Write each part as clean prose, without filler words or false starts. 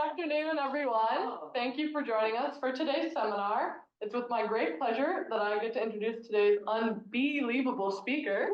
afternoon, everyone. Thank you for joining us for today's seminar. It's with my great pleasure that I get to introduce today's unbelievable speaker.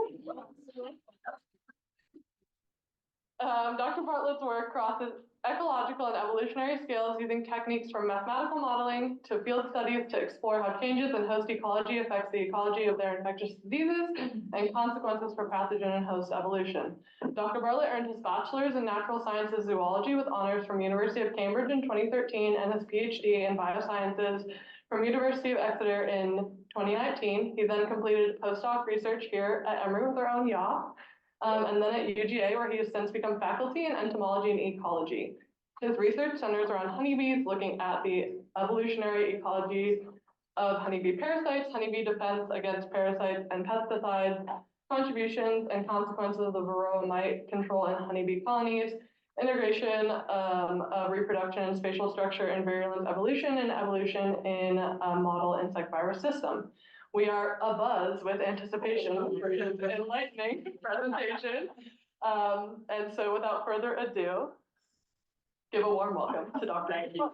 Dr. Bartlett's work crosses ecological and evolutionary scales using techniques from mathematical modeling to field studies to explore how changes in host ecology affects the ecology of their infectious diseases and consequences for pathogen and host evolution. Dr. Bartlett earned his bachelor's in natural sciences zoology with honors from University of Cambridge in 2013 and his PhD in biosciences from University of Exeter in 2019. He then completed postdoc research here at Emory with our own yacht. And then at UGA, where he has since become faculty in entomology and ecology. His research centers around honeybees, looking at the evolutionary ecology of honeybee parasites, honeybee defense against parasites and pesticides, contributions and consequences of the varroa mite control in honeybee colonies, integration of reproduction and spatial structure and virulence evolution, and evolution in a model insect virus system. We are abuzz with anticipation for his enlightening presentation. And so without further ado, give a warm welcome to Dr. Thank you.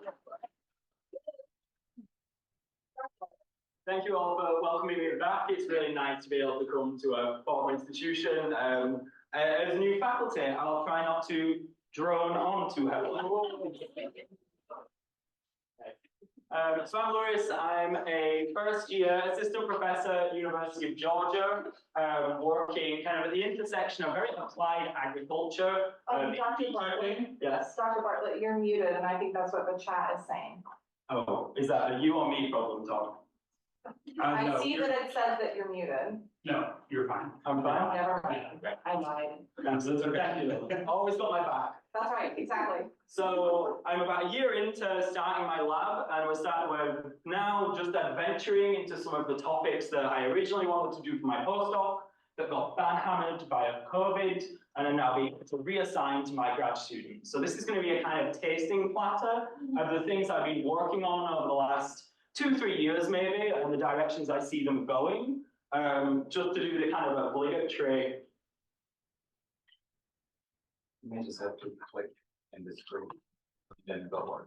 Thank you all for welcoming me back. It's really nice to be able to come to a formal institution. As a new faculty, I'll try not to drone on too heavily. So I'm Lewis. I'm a first-year assistant professor at the University of Georgia, working kind of at the intersection of very applied agriculture. Dr. Bartlett, yes. Dr. Bartlett, you're muted, and I think that's what the chat is saying. Oh, is that a you or me problem, Tom? I no, see that it says that you're muted. No, you're fine. I'm fine. Never mind. Yeah. I lied. That's okay. Always got my back. That's right, exactly. So I'm about a year into starting my lab, and we're now just adventuring into some of the topics that I originally wanted to do for my postdoc that got banhammered by COVID and are now being able to reassign to my grad students. So this is going to be a kind of tasting platter of the things I've been working on over the last 2-3 years maybe, and the directions I see them going, just to do the kind of obligatory. You may just have to click in the screen, then go on.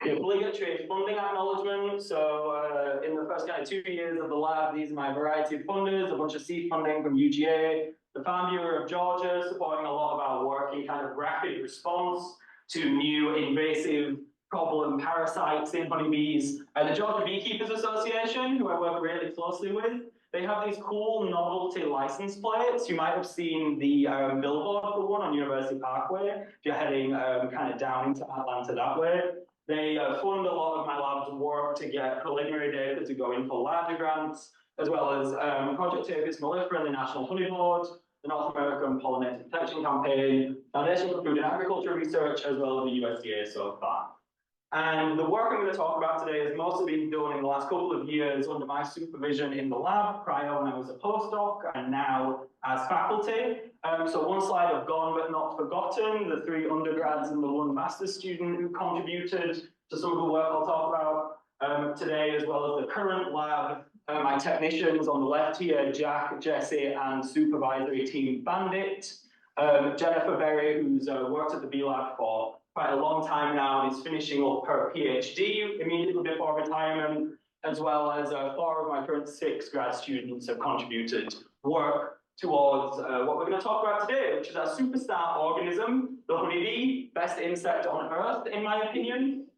The obligatory funding acknowledgement. So in the first kind of 2 years of the lab, these are my variety of funders, a bunch of seed funding from UGA, the Farm Bureau of Georgia, supporting a lot of our work in kind of rapid response to new invasive problem parasites in honeybees. The Georgia Beekeepers Association, who I work really closely with, they have these cool novelty license plates. You might have seen the billboard for one on University Parkway, if you're heading kind of down into Atlanta that way. They fund a lot of my lab's work to get preliminary data to go in for larger grants, as well as Project Apis mellifera and the National Honey Board, the North American Pollinator Protection Campaign, Foundation for Food and Agriculture Research, as well as the USDA so far. And the work I'm going to talk about today has mostly been done in the last couple of years under my supervision in the lab, prior when I was a postdoc, and now as faculty. So one slide of gone but not forgotten, the 3 undergrads and the 1 master's student who contributed to some of the work I'll talk about today, as well as the current lab, my technicians on the left here, Jack, Jesse, and supervisory team Bandit, Jennifer Berry, who's worked at the B Lab for quite a long time now and is finishing up her PhD immediately before retirement, as well as 4 of my current 6 grad students have contributed work towards what we're going to talk about today, which is our superstar organism, the honeybee, best insect on Earth, in my opinion.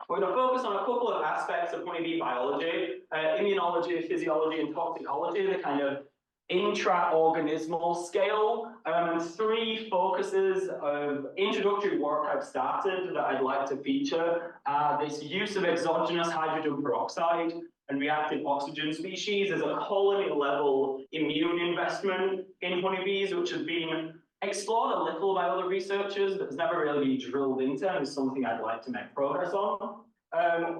We're going to focus on a couple of aspects of honeybee biology, immunology, physiology, and toxicology, the kind of intra-organismal scale, and 3 focuses of introductory work I've started that I'd like to feature. This use of exogenous hydrogen peroxide and reactive oxygen species as a colony-level immune investment in honeybees, which has been explored a little by other researchers, but has never really been drilled into, and is something I'd like to make progress on.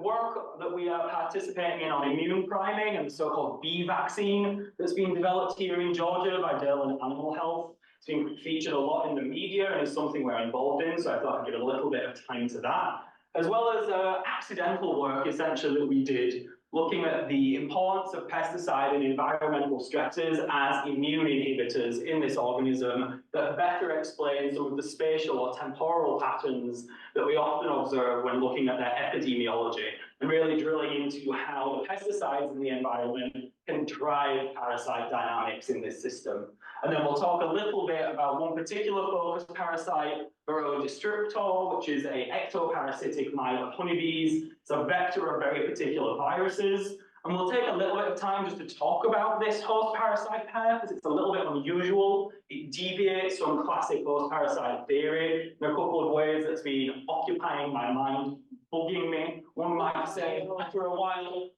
Work that we are participating in on immune priming and the so-called bee vaccine that's been developed here in Georgia by Dale Animal Health. It's been featured a lot in the media and is something we're involved in, so I thought I'd give a little bit of time to that. As well as accidental work, essentially, that we did looking at the importance of pesticide and environmental stresses as immune inhibitors in this organism that better explain some of the spatial or temporal patterns that we often observe when looking at their epidemiology, and really drilling into how the pesticides in the environment can drive parasite dynamics in this system. And then we'll talk a little bit about one particular focused parasite, Varroa destructor, which is an ectoparasitic mite of honeybees. It's a vector of very particular viruses. And we'll take a little bit of time just to talk about this host parasite pair, because it's a little bit unusual. It deviates from classic host parasite theory in a couple of ways that's been occupying my mind, bugging me, one might say, for a while.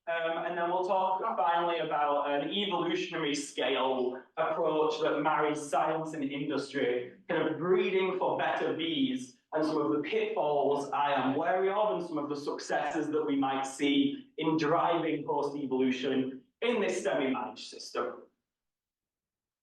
And then we'll talk finally about an evolutionary scale approach that marries science and industry, kind of breeding for better bees, and some of the pitfalls I am wary of, and some of the successes that we might see in driving post-evolution in this semi-managed system.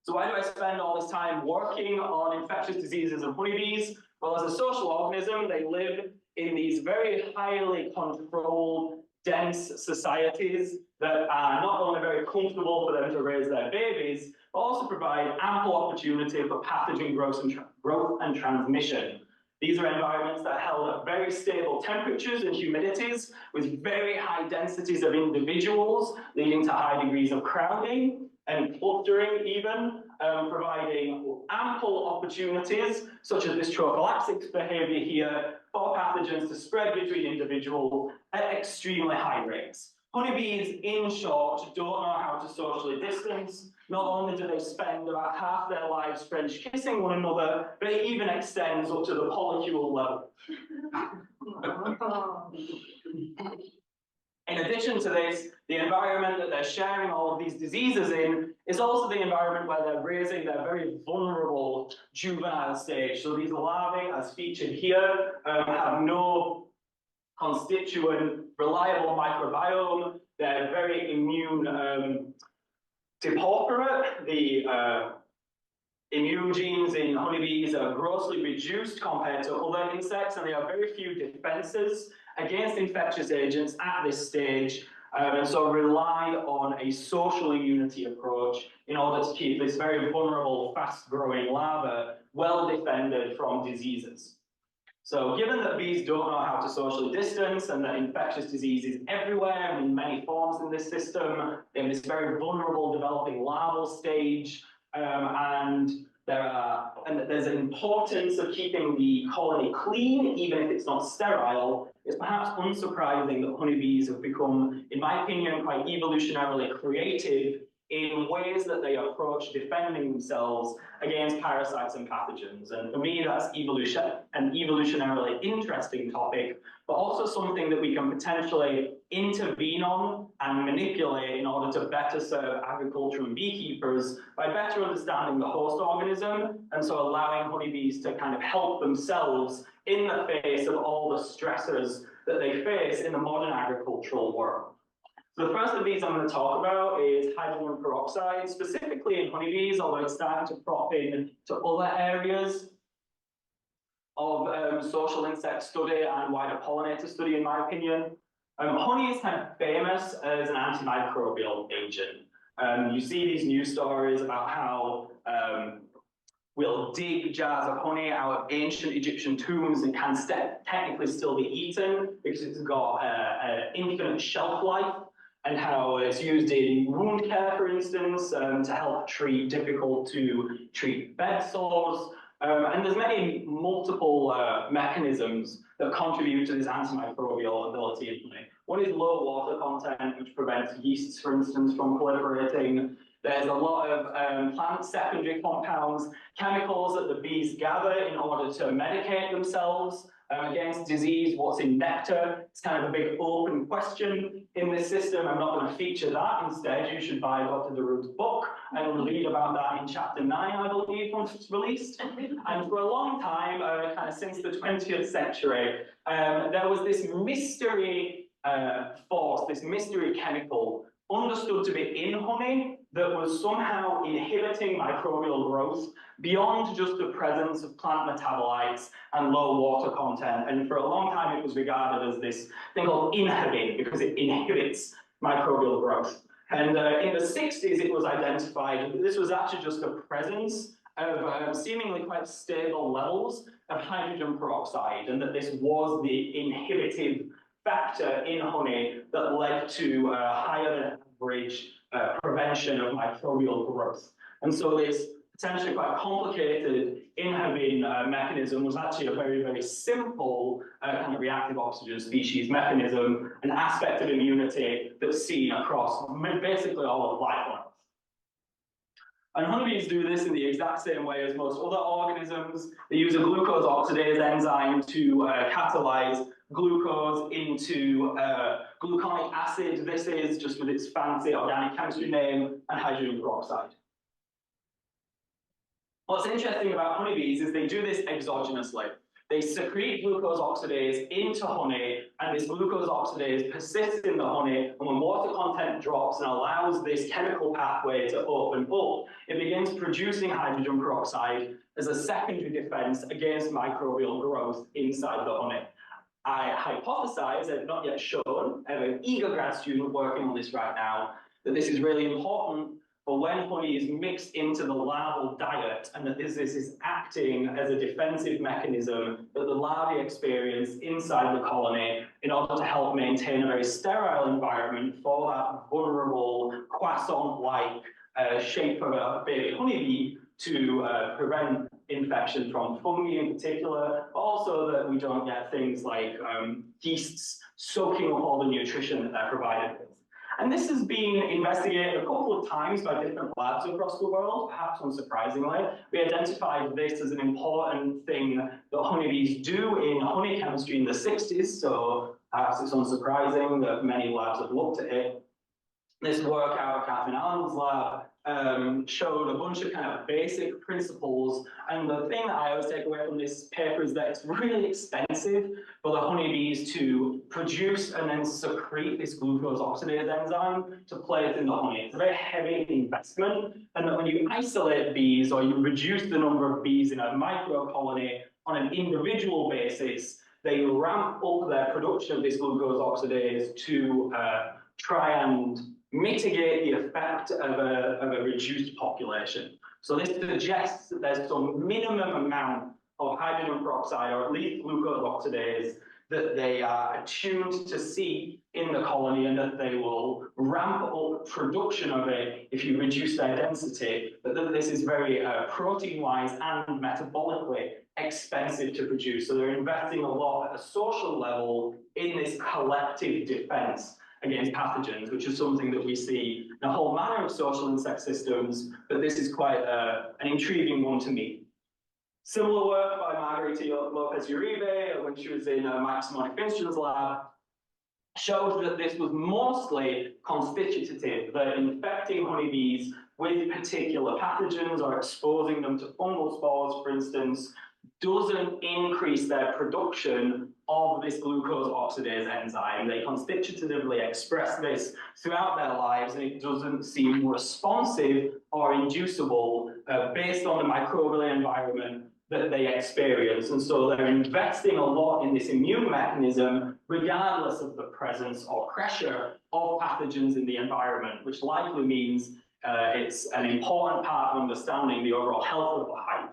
So why do I spend all this time working on infectious diseases of honeybees? Well, as a social organism, they live in these very highly controlled, dense societies that are not only very comfortable for them to raise their babies, but also provide ample opportunity for pathogen growth and transmission. These are environments that are held at very stable temperatures and humidities with very high densities of individuals, leading to high degrees of crowding and clustering even, providing ample opportunities, such as this trophallaxic behavior here, for pathogens to spread between individuals at extremely high rates. Honeybees, in short, don't know how to socially distance. Not only do they spend about half their lives French kissing one another, but it even extends up to the polycule level. In addition to this, the environment that they're sharing all of these diseases in is also the environment where they're raising their very vulnerable juvenile stage. So these larvae, as featured here, have no constituent reliable microbiome. They're very immune depauperate. The immune genes in honeybees are grossly reduced compared to other insects, and they have very few defenses against infectious agents at this stage, and so rely on a social immunity approach in order to keep this very vulnerable, fast-growing larva well defended from diseases. So given that bees don't know how to socially distance and that infectious disease is everywhere and in many forms in this system, they have this very vulnerable developing larval stage, and there's an importance of keeping the colony clean, even if it's not sterile. It's perhaps unsurprising that honeybees have become, in my opinion, quite evolutionarily creative in ways that they approach defending themselves against parasites and pathogens. And for me, that's an evolutionarily interesting topic, but also something that we can potentially intervene on and manipulate in order to better serve agriculture and beekeepers by better understanding the host organism, and so allowing honeybees to kind of help themselves in the face of all the stressors that they face in the modern agricultural world. So the first of these I'm going to talk about is hydrogen peroxide, specifically in honeybees, although it's starting to prop in to other areas of social insect study and wider pollinator study, in my opinion. Honey is kind of famous as an antimicrobial agent. You see these news stories about how we'll dig jars of honey out of ancient Egyptian tombs and can technically still be eaten because it's got an infinite shelf life, and how it's used in wound care, for instance, to help treat difficult to treat bed sores. And there's many multiple mechanisms that contribute to this antimicrobial ability in honey. One is low water content, which prevents yeasts, for instance, from proliferating. There's a lot of plant secondary compounds, chemicals that the bees gather in order to medicate themselves against disease. What's in nectar? It's kind of a big open question in this system. I'm not going to feature that. Instead, you should buy Dr. DeRue's book and read about that in chapter 9, I believe, once it's released. And for a long time, kind of since the 20th century, there was this mystery force, this mystery chemical understood to be in honey that was somehow inhibiting microbial growth beyond just the presence of plant metabolites and low water content. And for a long time, it was regarded as this thing called inhibin, because it inhibits microbial growth. And in the 60s, it was identified that this was actually just the presence of seemingly quite stable levels of hydrogen peroxide, and that this was the inhibitive factor in honey that led to higher than average prevention of microbial growth. And so this potentially quite complicated inhibiting mechanism was actually a very, very simple kind of reactive oxygen species mechanism, an aspect of immunity that's seen across basically all of life on Earth. And honeybees do this in the exact same way as most other organisms. They use a glucose oxidase enzyme to catalyze glucose into gluconic acid. This is just with its fancy organic chemistry name, and hydrogen peroxide. What's interesting about honeybees is they do this exogenously. They secrete glucose oxidase into honey, and this glucose oxidase persists in the honey, and when water content drops and allows this chemical pathway to open up, it begins producing hydrogen peroxide as a secondary defense against microbial growth inside the honey. I hypothesize, I've not yet shown, I have an eager grad student working on this right now, that this is really important for when honey is mixed into the larval diet, and that this is acting as a defensive mechanism that the larvae experience inside the colony in order to help maintain a very sterile environment for that vulnerable croissant-like shape of a baby honeybee to prevent infection from fungi in particular, but also that we don't get things like yeasts soaking up all the nutrition that they're provided with. And this has been investigated a couple of times by different labs across the world, perhaps unsurprisingly. We identified this as an important thing that honeybees do in honey chemistry in the 60s, so perhaps it's unsurprising that many labs have looked at it. This work out of Catherine Allen's lab showed a bunch of kind of basic principles, and the thing that I always take away from this paper is that it's really expensive for the honeybees to produce and then secrete this glucose oxidase enzyme to place in the honey. It's a very heavy investment, and that when you isolate bees or you reduce the number of bees in a microcolony on an individual basis, they ramp up their production of this glucose oxidase to try and mitigate the effect of a reduced population. So this suggests that there's some minimum amount of hydrogen peroxide, or at least glucose oxidase, that they are attuned to see in the colony, and that they will ramp up production of it if you reduce their density, but that this is very protein-wise and metabolically expensive to produce. So they're investing a lot at a social level in this collective defense against pathogens, which is something that we see in a whole manner of social insect systems, but this is quite an intriguing one to me. Similar work by Margarita Lopez Uribe when she was in Mike Simonic-Finstron's lab showed that this was mostly constitutive, that infecting honeybees with particular pathogens or exposing them to fungal spores, for instance, doesn't increase their production of this glucose oxidase enzyme. They constitutively express this throughout their lives, and it doesn't seem responsive or inducible based on the microbial environment that they experience. And so they're investing a lot in this immune mechanism regardless of the presence or pressure of pathogens in the environment, which likely means it's an important part of understanding the overall health of the hive.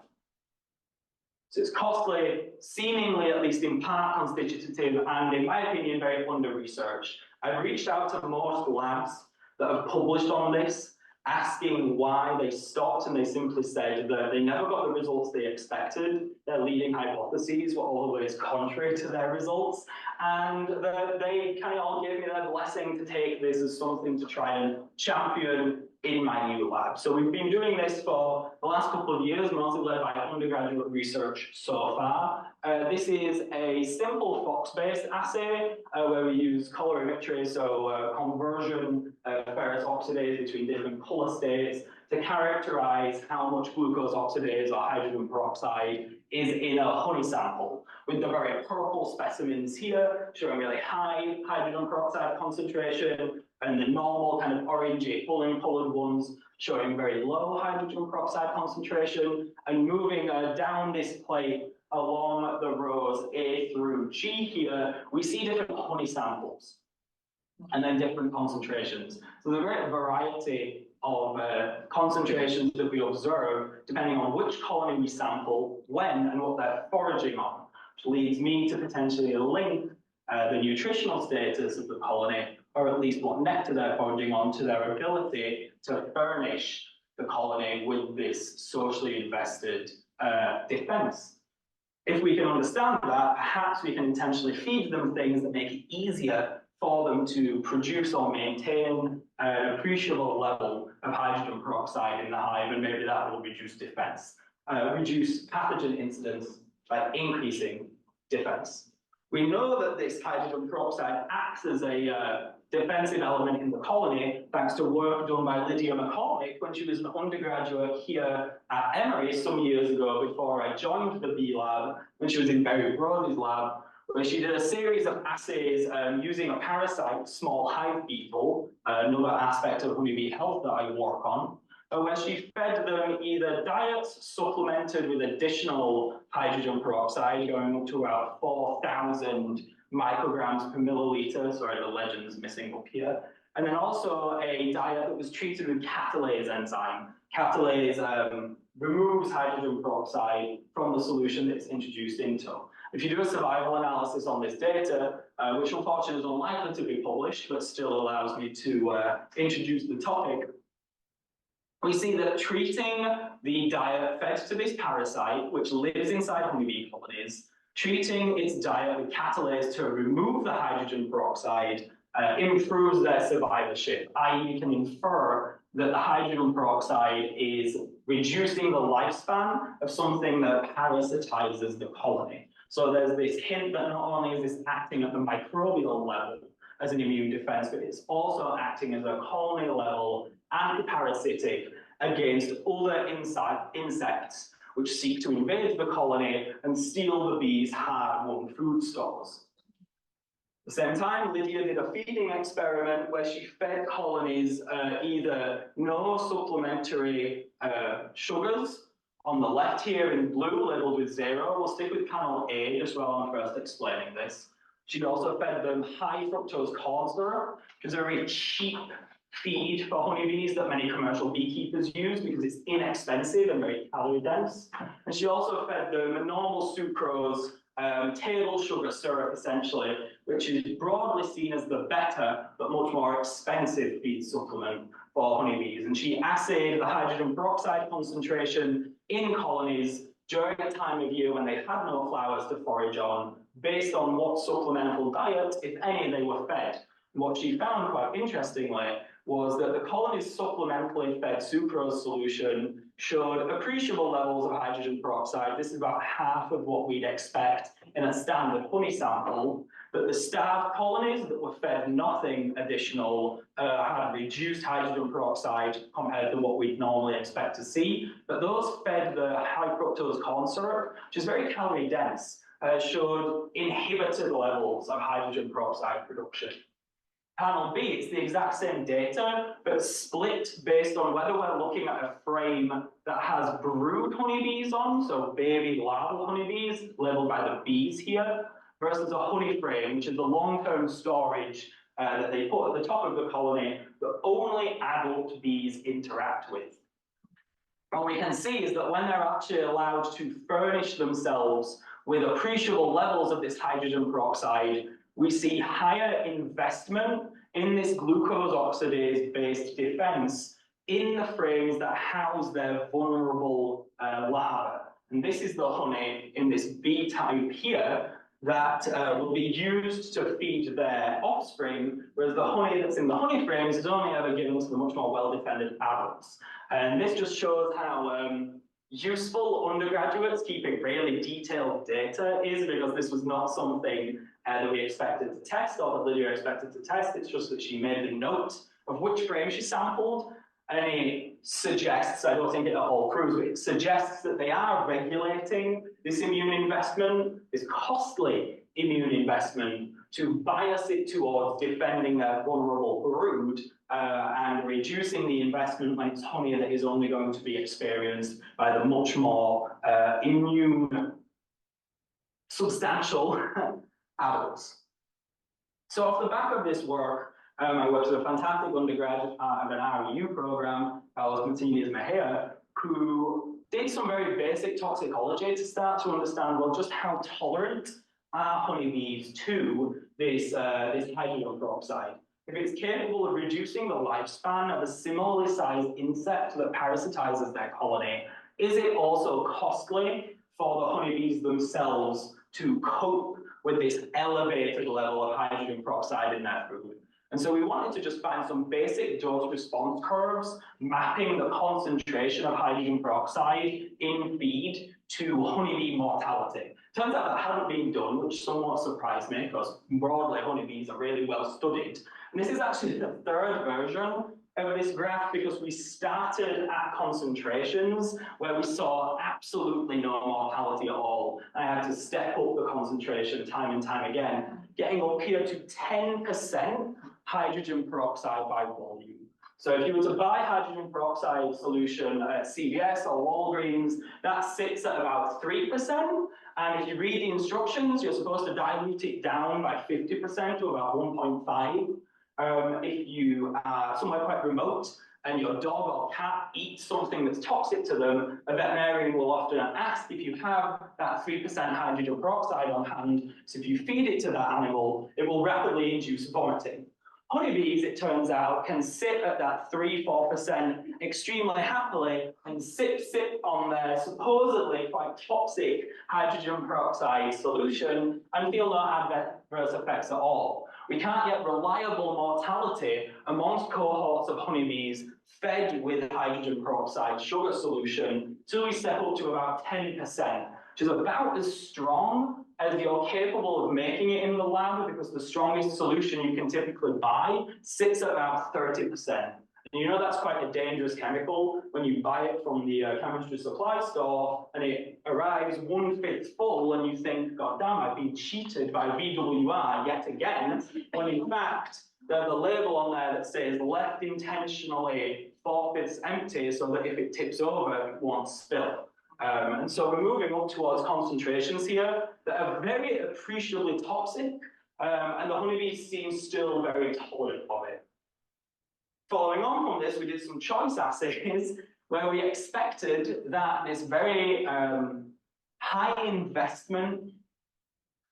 So it's costly, seemingly at least in part constitutive, and in my opinion, very under-researched. I've reached out to most labs that have published on this, asking why they stopped, and they simply said that they never got the results they expected. Their leading hypotheses were always contrary to their results, and they kind of all gave me their blessing to take this as something to try and champion in my new lab. So we've been doing this for the last couple of years, mostly led by undergraduate research so far. This is a simple Fox-based assay where we use colorimetry, so conversion of ferrous oxidase between different color states to characterize how much glucose oxidase or hydrogen peroxide is in a honey sample, with the very purple specimens here showing really high hydrogen peroxide concentration, and the normal kind of orangey fulling colored ones showing very low hydrogen peroxide concentration. And moving down this plate along the rows A through G here, we see different honey samples. and then different concentrations. So there's a great variety of concentrations that we observe depending on which colony we sample, when, and what they're foraging on, which leads me to potentially link the nutritional status of the colony, or at least what nectar they're foraging on, to their ability to furnish the colony with this socially invested defense. If we can understand that, perhaps we can intentionally feed them things that make it easier for them to produce or maintain an appreciable level of hydrogen peroxide in the hive, and maybe that will reduce defense, reduce pathogen incidence by increasing defense. We know that this hydrogen peroxide acts as a defensive element in the colony, thanks to work done by Lydia McCormick when she was an undergraduate here at Emory some years ago before I joined the bee lab, when she was in Barry Brody's lab, where she did a series of assays using a parasite, small hive beetle, another aspect of honeybee health that I work on, where she fed them either diets supplemented with additional hydrogen peroxide, going up to about 4,000 micrograms per milliliter. Sorry, the legend's missing up here. And then also a diet that was treated with catalase enzyme. Catalase removes hydrogen peroxide from the solution that it's introduced into. If you do a survival analysis on this data, which unfortunately is unlikely to be published, but still allows me to introduce the topic, we see that treating the diet fed to this parasite, which lives inside honeybee colonies, treating its diet with catalase to remove the hydrogen peroxide improves their survivorship, i.e. you can infer that the hydrogen peroxide is reducing the lifespan of something that parasitizes the colony. So there's this hint that not only is this acting at the microbial level as an immune defense, but it's also acting as a colony level anti-parasitic against other insects which seek to invade the colony and steal the bees' hard-won food stores. At the same time, Lydia did a feeding experiment where she fed colonies either no supplementary sugars, on the left here in blue, labeled with 0. We'll stick with panel A just while I'm first explaining this. She also fed them high fructose corn syrup, which is a very cheap feed for honeybees that many commercial beekeepers use because it's inexpensive and very calorie dense. And she also fed them a normal sucrose, table sugar syrup essentially, which is broadly seen as the better but much more expensive feed supplement for honeybees. And she assayed the hydrogen peroxide concentration in colonies during a time of year when they had no flowers to forage on, based on what supplemental diet, if any, they were fed. And what she found, quite interestingly, was that the colony's supplementally fed sucrose solution showed appreciable levels of hydrogen peroxide. This is about half of what we'd expect in a standard honey sample. But the starved colonies that were fed nothing additional had reduced hydrogen peroxide compared to what we'd normally expect to see. But those fed the high fructose corn syrup, which is very calorie dense, showed inhibited levels of hydrogen peroxide production. Panel B, it's the exact same data, but split based on whether we're looking at a frame that has brood honeybees on, so baby larval honeybees, labeled by the bees here, versus a honey frame, which is the long-term storage that they put at the top of the colony that only adult bees interact with. What we can see is that when they're actually allowed to furnish themselves with appreciable levels of this hydrogen peroxide, we see higher investment in this glucose oxidase-based defense in the frames that house their vulnerable larvae. And this is the honey in this bee type here that will be used to feed their offspring, whereas the honey that's in the honey frames is only ever given to the much more well-defended adults. And this just shows how useful undergraduates keeping really detailed data is, because this was not something that we expected to test or that Lydia expected to test. It's just that she made the note of which frame she sampled, and it suggests, I don't think it all proves, but it suggests that they are regulating this immune investment, this costly immune investment, to bias it towards defending their vulnerable brood and reducing the investment when it's honey that is only going to be experienced by the much more immune substantial adults. So off the back of this work, I worked with a fantastic undergrad at an REU program, Carlos Martinez Mejia, who did some very basic toxicology to start to understand, well, just how tolerant are honeybees to this hydrogen peroxide. If it's capable of reducing the lifespan of a similarly sized insect that parasitizes their colony, is it also costly for the honeybees themselves to cope with this elevated level of hydrogen peroxide in their food? And so we wanted to just find some basic dose response curves mapping the concentration of hydrogen peroxide in feed to honeybee mortality. Turns out that hadn't been done, which somewhat surprised me because broadly honeybees are really well studied. And this is actually the third version of this graph because we started at concentrations where we saw absolutely no mortality at all. I had to step up the concentration time and time again, getting up here to 10% hydrogen peroxide by volume. So if you were to buy hydrogen peroxide solution at CVS or Walgreens, that sits at about 3%. And if you read the instructions, you're supposed to dilute it down by 50% to about 1.5. If you are somewhere quite remote and your dog or cat eats something that's toxic to them, a veterinarian will often ask if you have that 3% hydrogen peroxide on hand. So if you feed it to that animal, it will rapidly induce vomiting. Honeybees, it turns out, can sit at that 3–4% extremely happily and sip on their supposedly quite toxic hydrogen peroxide solution and feel no adverse effects at all. We can't get reliable mortality amongst cohorts of honeybees fed with hydrogen peroxide sugar solution till we step up to about 10%, which is about as strong as you're capable of making it in the lab because the strongest solution you can typically buy sits at about 30%. And you know that's quite a dangerous chemical when you buy it from the chemistry supply store and it arrives 1/5 full and you think, God damn, I've been cheated by VWR yet again, when in fact there's a label on there that says left intentionally 4/5 empty so that if it tips over, it won't spill. And so we're moving up towards concentrations here that are very appreciably toxic, and the honeybees seem still very tolerant of it. Following on from this, we did some choice assays where we expected that this very high investment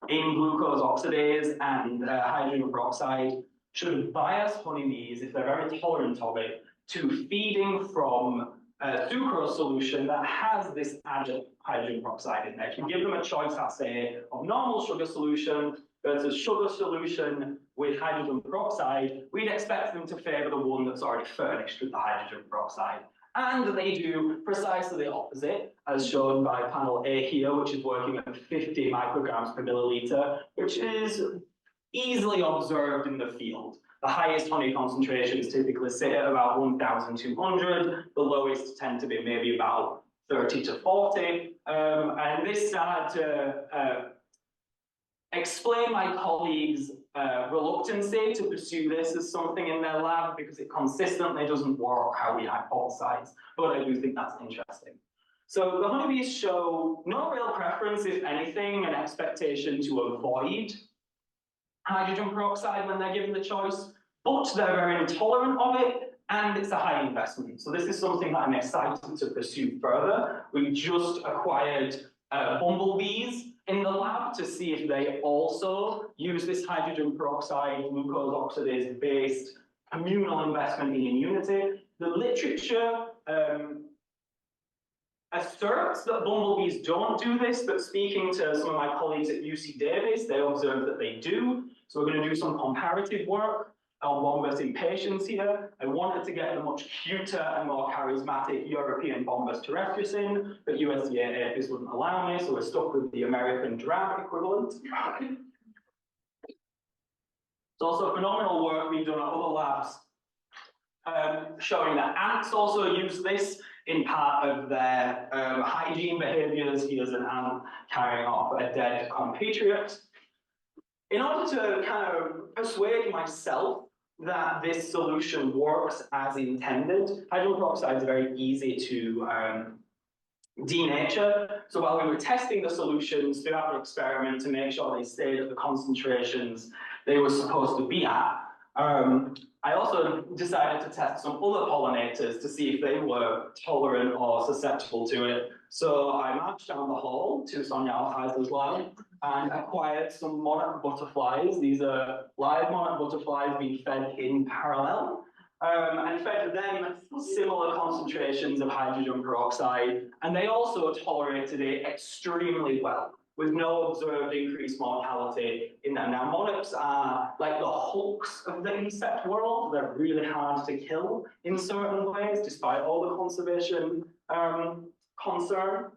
in glucose oxidase and hydrogen peroxide should bias honeybees, if they're very tolerant of it, to feeding from sucrose solution that has this added hydrogen peroxide in there. If you give them a choice assay of normal sugar solution versus sugar solution with hydrogen peroxide, we'd expect them to favor the one that's already furnished with the hydrogen peroxide. And they do precisely the opposite, as shown by panel A here, which is working at 50 micrograms per milliliter, which is easily observed in the field. The highest honey concentrations typically sit at about 1,200. The lowest tend to be maybe about 30 to 40. And this started to explain my colleagues' reluctancy to pursue this as something in their lab because it consistently doesn't work how we hypothesize. But I do think that's interesting. So the honeybees show no real preference, if anything, an expectation to avoid hydrogen peroxide when they're given the choice, but they're very intolerant of it, and it's a high investment. So this is something that I'm excited to pursue further. We just acquired bumblebees in the lab to see if they also use this hydrogen peroxide glucose oxidase-based communal investment in immunity. The literature asserts that bumblebees don't do this, but speaking to some of my colleagues at UC Davis, they observe that they do. So we're going to do some comparative work on Bombus in patients here. I wanted to get a much cuter and more charismatic European Bombus terrestris in, but USDA APHIS wouldn't allow me, so we're stuck with the American drab equivalent. It's also phenomenal work being done at other labs, showing that ants also use this in part of their hygiene behaviors. Here's an ant carrying off a dead compatriot. In order to kind of persuade myself that this solution works as intended, hydrogen peroxide is very easy to denature. So while we were testing the solutions throughout the experiment to make sure they stayed at the concentrations they were supposed to be at, I also decided to test some other pollinators to see if they were tolerant or susceptible to it. So I marched down the hall to Sonia Altheiser's lab and acquired some monarch butterflies. These are live monarch butterflies being fed in parallel. And fed them similar concentrations of hydrogen peroxide, and they also tolerated it extremely well, with no observed increased mortality in them. Now, monarchs are like the hulks of the insect world. They're really hard to kill in certain ways, despite all the conservation concern.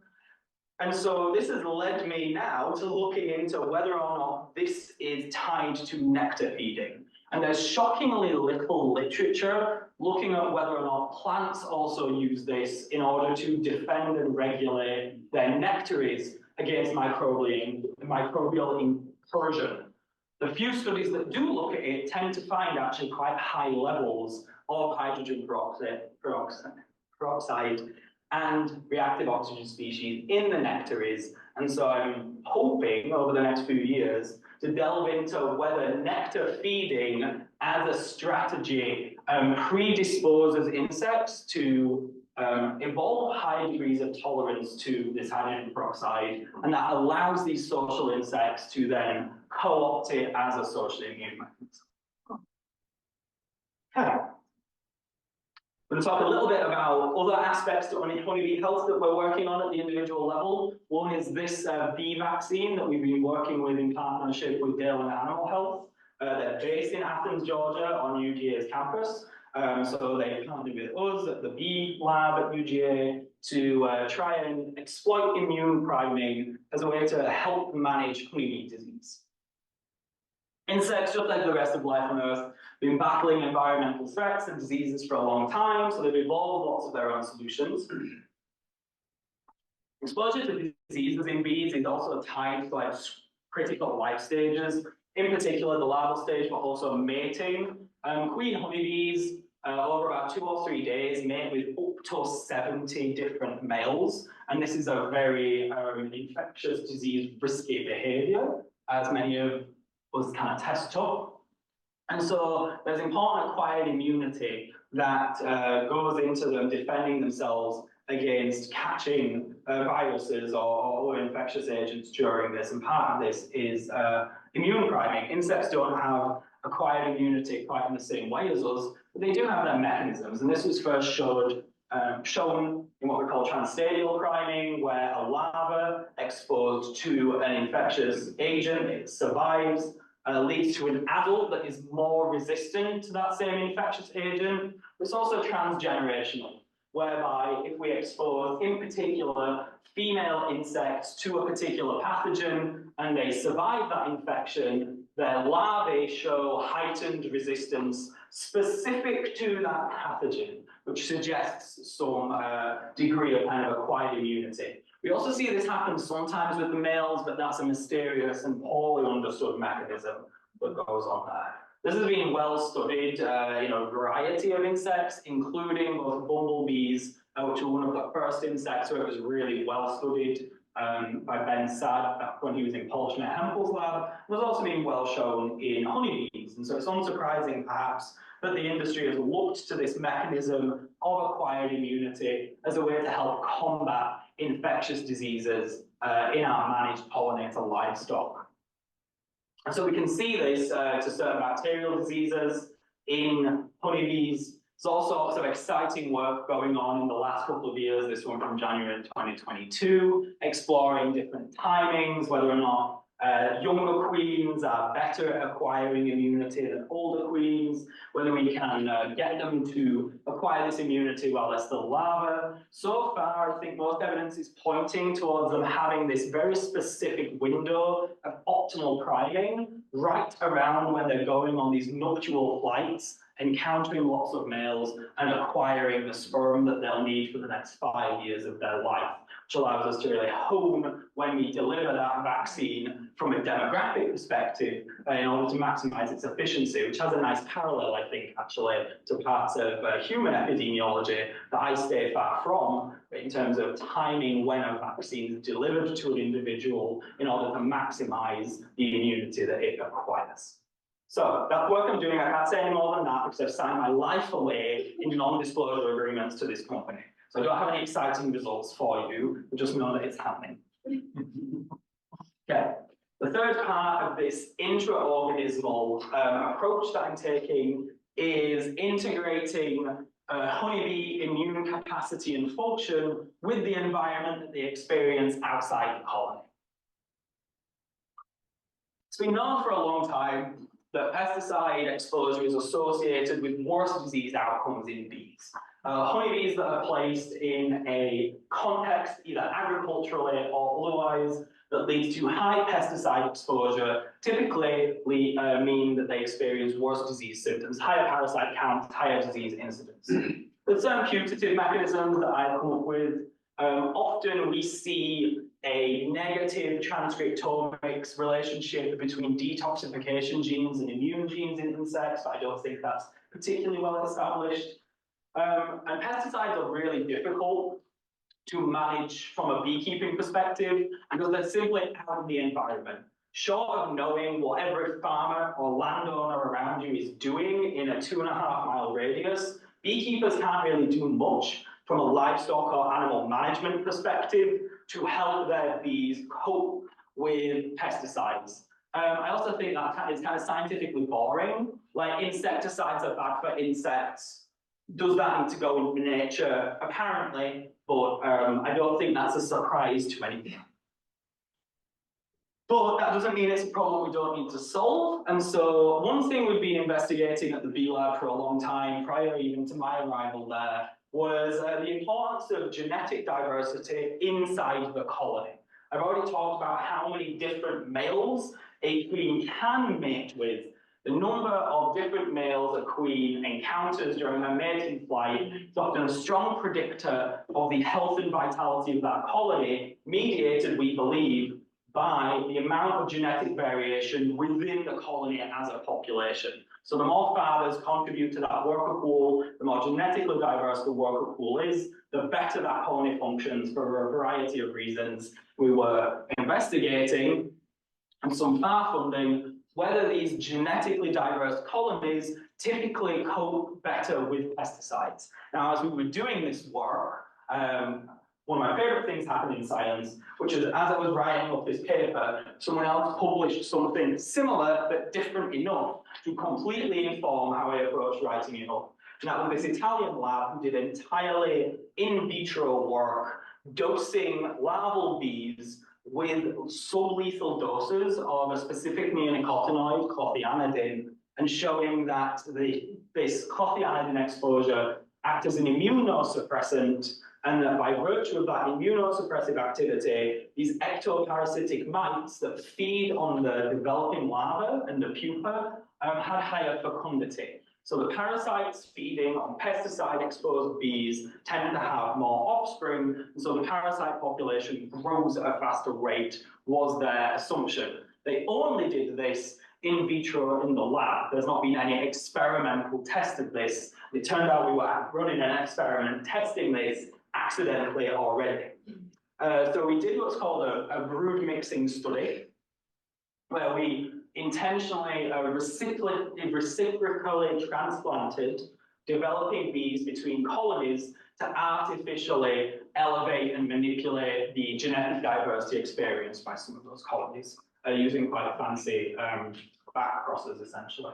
And so this has led me now to looking into whether or not this is tied to nectar feeding. And there's shockingly little literature looking at whether or not plants also use this in order to defend and regulate their nectaries against microbial incursion. The few studies that do look at it tend to find actually quite high levels of hydrogen peroxide and reactive oxygen species in the nectaries. And so I'm hoping over the next few years to delve into whether nectar feeding as a strategy predisposes insects to evolve high degrees of tolerance to this hydrogen peroxide, and that allows these social insects to then co-opt it as a socially immune mechanism. Okay. We're going to talk a little bit about other aspects to honeybee health that we're working on at the individual level. One is this bee vaccine that we've been working with in partnership with Dale and Animal Health. They're based in Athens, Georgia, on UGA's campus. So they partnered with us at the bee lab at UGA to try and exploit immune priming as a way to help manage honeybee disease. Insects, just like the rest of life on Earth, been battling environmental threats and diseases for a long time, so they've evolved lots of their own solutions. Exposure to diseases in bees is also tied to like critical life stages, in particular the larval stage, but also mating. Queen honeybees, over about 2 or 3 days, mate with up to 70 different males, and this is a very infectious disease risky behavior, as many of us kind of test up. And so there's important acquired immunity that goes into them defending themselves against catching viruses or infectious agents during this. And part of this is immune priming. Insects don't have acquired immunity quite in the same way as us, but they do have their mechanisms. And this was first shown in what we call transstadial priming, where a larva exposed to an infectious agent, it survives, leads to an adult that is more resistant to that same infectious agent. It's also transgenerational, whereby if we expose, in particular, female insects to a particular pathogen and they survive that infection, their larvae show heightened resistance specific to that pathogen, which suggests some degree of kind of acquired immunity. We also see this happen sometimes with the males, but that's a mysterious and poorly understood mechanism that goes on there. This has been well studied in a variety of insects, including both bumblebees, which were one of the first insects where it was really well studied by Ben Saad when he was in Paul Schmidt-Hempel's lab. It was also been well shown in honeybees. And so it's unsurprising, perhaps, that the industry has looked to this mechanism of acquired immunity as a way to help combat infectious diseases in our managed pollinator livestock. And so we can see this to certain bacterial diseases in honeybees. There's all sorts of exciting work going on in the last couple of years, this one from January 2022, exploring different timings, whether or not younger queens are better at acquiring immunity than older queens, whether we can get them to acquire this immunity while they're still larvae. So far, I think most evidence is pointing towards them having this very specific window of optimal priming right around when they're going on these nuptial flights, encountering lots of males and acquiring the sperm that they'll need for the next 5 years of their life, which allows us to really hone when we deliver that vaccine from a demographic perspective in order to maximize its efficiency, which has a nice parallel, I think, actually, to parts of human epidemiology that I stay far from, in terms of timing when a vaccine is delivered to an individual in order to maximize the immunity that it acquires. So that's work I'm doing. I can't say any more than that because I've signed my life away in non-disclosure agreements to this company. So I don't have any exciting results for you, but just know that it's happening. Okay. The third part of this intra-organismal approach that I'm taking is integrating honeybee immune capacity and function with the environment that they experience outside the colony. It's been known for a long time that pesticide exposure is associated with worse disease outcomes in bees. Honeybees that are placed in a context, either agriculturally or otherwise, that leads to high pesticide exposure typically mean that they experience worse disease symptoms, higher parasite counts, higher disease incidence. There's some putative mechanisms that I've come up with. Often we see a negative transcriptomics relationship between detoxification genes and immune genes in insects, but I don't think that's particularly well established. And pesticides are really difficult to manage from a beekeeping perspective because they're simply out of the environment. Short of knowing what every farmer or landowner around you is doing in a 2.5-mile radius, beekeepers can't really do much from a livestock or animal management perspective to help their bees cope with pesticides. I also think that it's kind of scientifically boring. Like insecticides are bad for insects. Does that need to go into nature? Apparently, but I don't think that's a surprise to anyone. But that doesn't mean it's a problem we don't need to solve. And so one thing we've been investigating at the Bee Lab for a long time, prior even to my arrival there, was the importance of genetic diversity inside the colony. I've already talked about how many different males a queen can mate with. The number of different males a queen encounters during her mating flight is often a strong predictor of the health and vitality of that colony, mediated, we believe, by the amount of genetic variation within the colony as a population. So the more fathers contribute to that worker pool, the more genetically diverse the worker pool is, the better that colony functions for a variety of reasons. We were investigating, and some far funding, whether these genetically diverse colonies typically cope better with pesticides. Now, as we were doing this work, one of my favorite things happened in science, which is as I was writing up this paper, someone else published something similar but different enough to completely inform how I approach writing it up. And that was this Italian lab who did entirely in vitro work, dosing larval bees with sublethal doses of a specific neonicotinoid, clothianidin, and showing that this clothianidin exposure acts as an immunosuppressant, and that by virtue of that immunosuppressive activity, these ectoparasitic mites that feed on the developing larva and the pupa had higher fecundity. So the parasites feeding on pesticide-exposed bees tend to have more offspring, and so the parasite population grows at a faster rate, was their assumption. They only did this in vitro in the lab. There's not been any experimental test of this. It turned out we were running an experiment testing this accidentally already. So we did what's called a brood mixing study, where we intentionally reciprocally transplanted developing bees between colonies to artificially elevate and manipulate the genetic diversity experienced by some of those colonies, using quite fancy back crosses, essentially.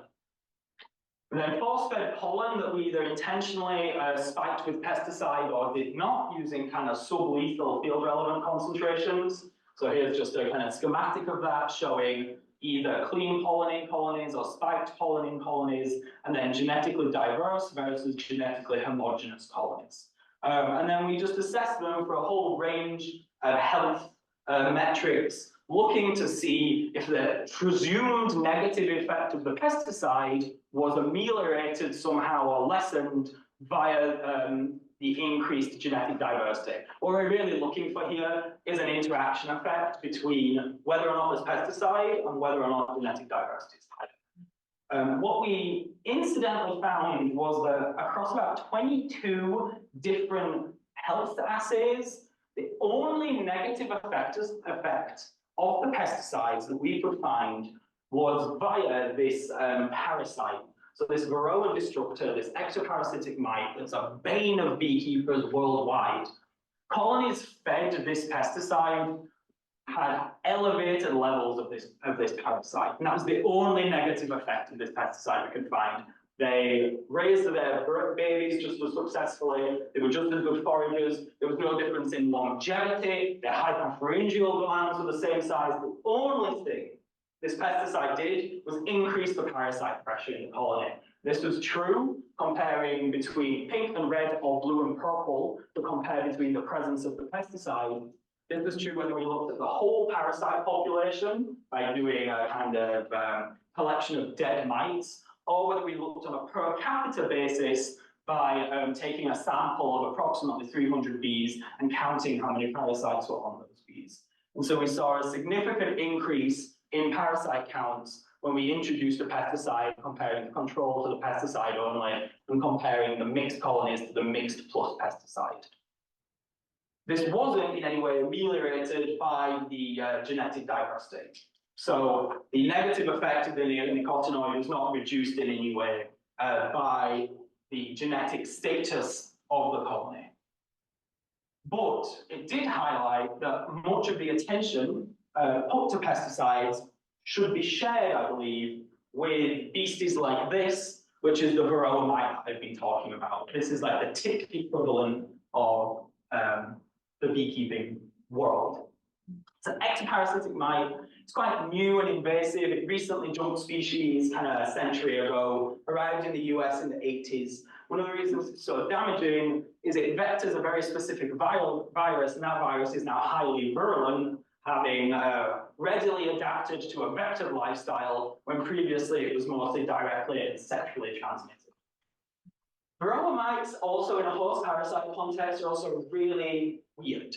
And then force-fed pollen that we either intentionally spiked with pesticide or did not, using kind of sublethal field-relevant concentrations. So here's just a kind of schematic of that, showing either clean pollinating colonies or spiked pollinating colonies, and then genetically diverse versus genetically homogeneous colonies. And then we just assess them for a whole range of health metrics, looking to see if the presumed negative effect of the pesticide was ameliorated somehow or lessened via the increased genetic diversity. What we're really looking for here is an interaction effect between whether or not there's pesticide and whether or not genetic diversity is higher. What we incidentally found was that across about 22 different health assays, the only negative effect of the pesticides that we could find was via this parasite. So this varroa destructor, this ectoparasitic mite, that's a bane of beekeepers worldwide. Colonies fed this pesticide had elevated levels of this parasite, and that was the only negative effect of this pesticide we could find. They raised their babies just as successfully. They were just as good foragers. There was no difference in longevity. Their hypopharyngeal glands were the same size. The only thing this pesticide did was increase the parasite pressure in the colony. This was true comparing between pink and red or blue and purple to compare between the presence of the pesticide. This was true whether we looked at the whole parasite population by doing a kind of collection of dead mites, or whether we looked on a per capita basis by taking a sample of approximately 300 bees and counting how many parasites were on those bees. And so we saw a significant increase in parasite counts when we introduced a pesticide, comparing the control to the pesticide only, and comparing the mixed colonies to the mixed plus pesticide. This wasn't in any way ameliorated by the genetic diversity. So the negative effect of the neonicotinoid was not reduced in any way by the genetic status of the colony. But it did highlight that much of the attention put to pesticides should be shared, I believe, with beasties like this, which is the varroa mite I've been talking about. This is like the tick equivalent of the beekeeping world. It's an ectoparasitic mite. It's quite new and invasive. It recently jumped species kind of a century ago, arrived in the US in the 80s. One of the reasons it's so damaging is it vectors a very specific virus, and that virus is now highly virulent, having readily adapted to a vectored lifestyle when previously it was mostly directly and sexually transmitted. Varroa mites, also in a host parasite context, are also really weird.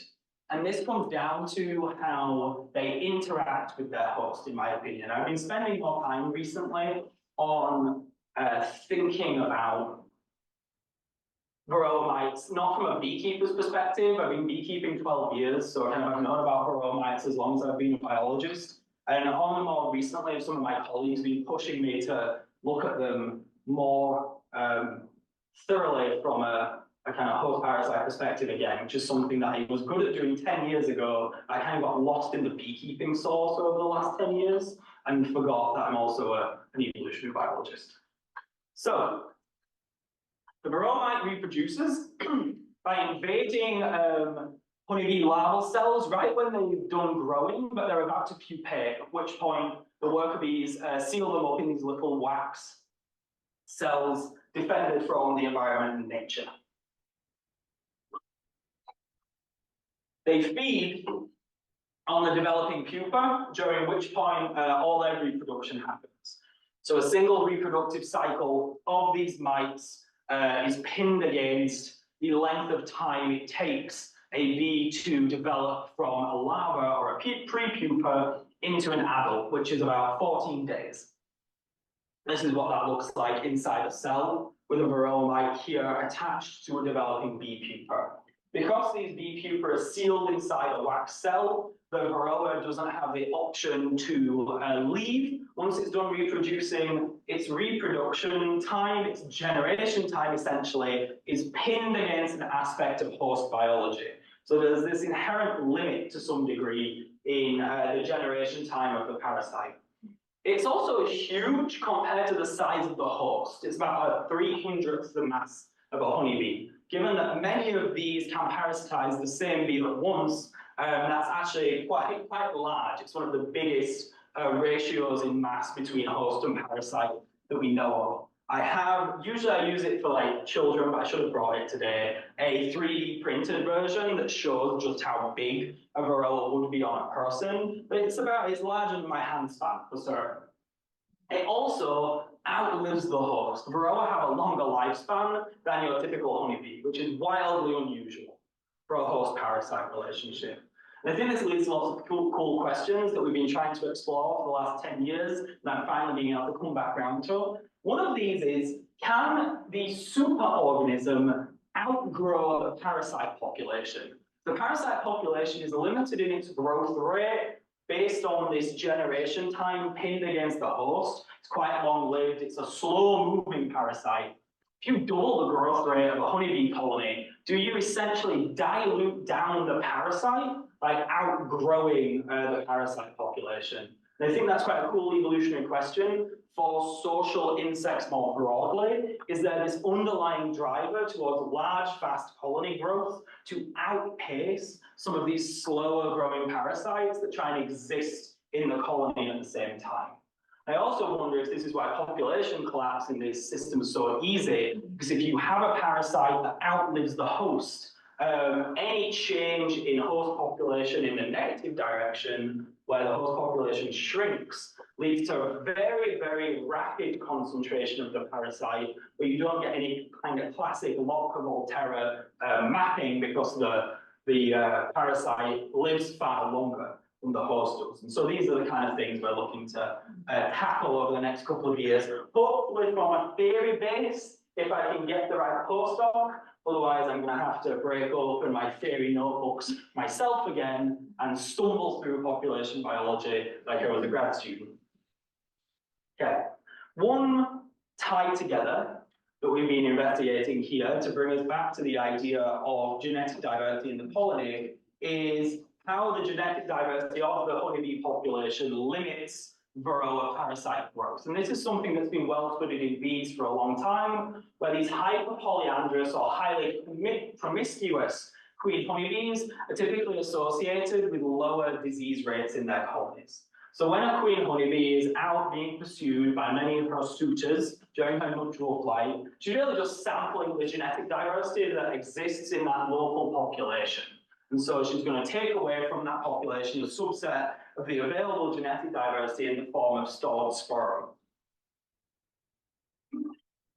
And this comes down to how they interact with their host, in my opinion. I've been spending more time recently on thinking about varroa mites, not from a beekeeper's perspective. I've been beekeeping 12 years, so I've known about varroa mites as long as I've been a biologist. And only more recently, some of my colleagues have been pushing me to look at them more thoroughly from a kind of host parasite perspective again, which is something that I was good at doing 10 years ago. I kind of got lost in the beekeeping source over the last 10 years and forgot that I'm also an evolutionary biologist. So, the varroa mite reproduces by invading honeybee larval cells right when they've done growing, but they're about to pupate, at which point the worker bees seal them up in these little wax cells defended from the environment and nature. They feed on the developing pupa, during which point all their reproduction happens. So a single reproductive cycle of these mites is pinned against the length of time it takes a bee to develop from a larva or a pre-pupa into an adult, which is about 14 days. This is what that looks like inside a cell, with a varroa mite here attached to a developing bee pupa. Because these bee pupa are sealed inside a wax cell, the varroa doesn't have the option to leave. Once it's done reproducing, its reproduction time, its generation time essentially, is pinned against an aspect of host biology. So there's this inherent limit to some degree in the generation time of the parasite. It's also huge compared to the size of the host. It's about 1/300th the mass of a honeybee. Given that many of these can parasitize the same bee at once, that's actually quite large. It's one of the biggest ratios in mass between host and parasite that we know of. Usually I use it for like children, but I should have brought it today, a 3D printed version that shows just how big a varroa would be on a person, but it's larger than my hand span for certain. It also outlives the host. Varroa have a longer lifespan than your typical honeybee, which is wildly unusual for a host-parasite relationship. And I think this leads to lots of cool questions that we've been trying to explore for the last 10 years, and I'm finally being able to come back around to. One of these is, can the superorganism outgrow the parasite population? The parasite population is limited in its growth rate based on this generation time pinned against the host. It's quite long-lived. It's a slow-moving parasite. If you double the growth rate of a honeybee colony, do you essentially dilute down the parasite by outgrowing the parasite population? And I think that's quite a cool evolutionary question for social insects more broadly. Is there this underlying driver towards large, fast colony growth to outpace some of these slower growing parasites that try and exist in the colony at the same time? I also wonder if this is why population collapse in this system is so easy, because if you have a parasite that outlives the host, any change in host population in the negative direction, where the host population shrinks, leads to a very, very rapid concentration of the parasite, where you don't get any kind of classic lock of Volterra mapping, because the parasite lives far longer than the host does. And so these are the kind of things we're looking to tackle over the next couple of years, hopefully from a theory base, if I can get the right postdoc. Otherwise, I'm going to have to break open my theory notebooks myself again and stumble through population biology like I was a grad student. Okay, one tie together that we've been investigating here to bring us back to the idea of genetic diversity in the colony is how the genetic diversity of the honeybee population limits varroa parasite growth. And this is something that's been well studied in bees for a long time, where these hyperpolyandrous or highly promiscuous queen honeybees are typically associated with lower disease rates in their colonies. So when a queen honeybee is out being pursued by many of her suitors during her nuptial flight, she's really just sampling the genetic diversity that exists in that local population. And so she's going to take away from that population a subset of the available genetic diversity in the form of stored sperm.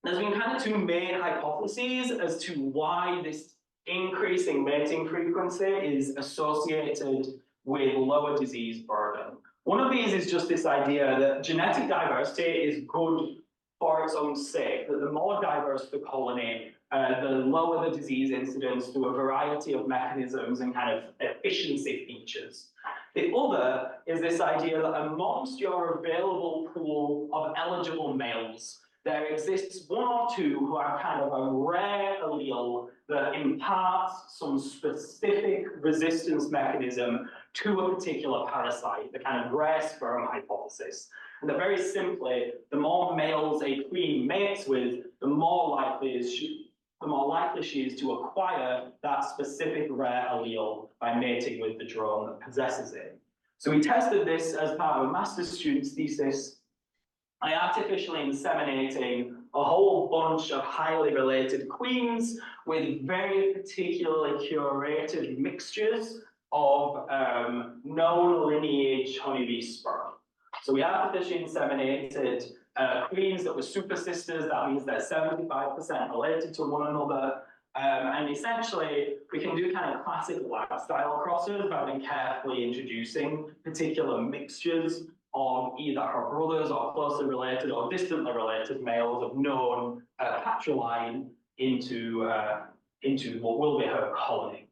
There's been kind of two main hypotheses as to why this increasing mating frequency is associated with lower disease burden. One of these is just this idea that genetic diversity is good for its own sake, that the more diverse the colony, the lower the disease incidence through a variety of mechanisms and kind of efficiency features. The other is this idea that amongst your available pool of eligible males, there exists one or two who are kind of a rare allele that imparts some specific resistance mechanism to a particular parasite, the kind of rare sperm hypothesis. And that very simply, the more males a queen mates with, the more likely she is to acquire that specific rare allele by mating with the drone that possesses it. So we tested this as part of a master's student's thesis by artificially inseminating a whole bunch of highly related queens with very particularly curated mixtures of known lineage honeybee sperm. So we artificially inseminated queens that were super sisters. That means they're 75% related to one another. And essentially, we can do kind of classic lifestyle crosses by then carefully introducing particular mixtures of either her brothers or closely related or distantly related males of known patriline into what will be her colony.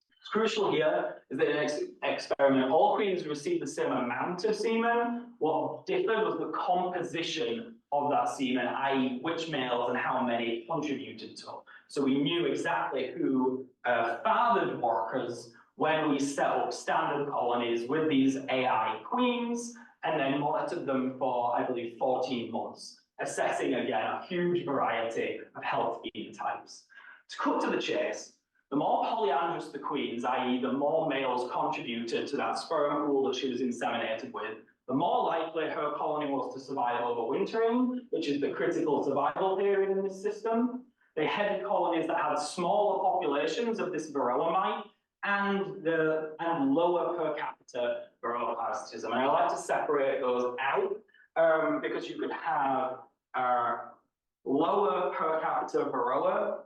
What's crucial here is that in an experiment, all queens received the same amount of semen. What differed was the composition of that semen, i.e. which males and how many contributed to. So we knew exactly who fathered workers when we set up standard colonies with these AI queens and then monitored them for, I believe, 14 months, assessing again a huge variety of health phenotypes. To cut to the chase, the more polyandrous the queens, i.e. the more males contributed to that sperm pool that she was inseminated with, the more likely her colony was to survive overwintering, which is the critical survival period in this system. They headed colonies that had smaller populations of this varroa mite and lower per capita varroa parasitism. And I like to separate those out because you could have lower per capita varroa,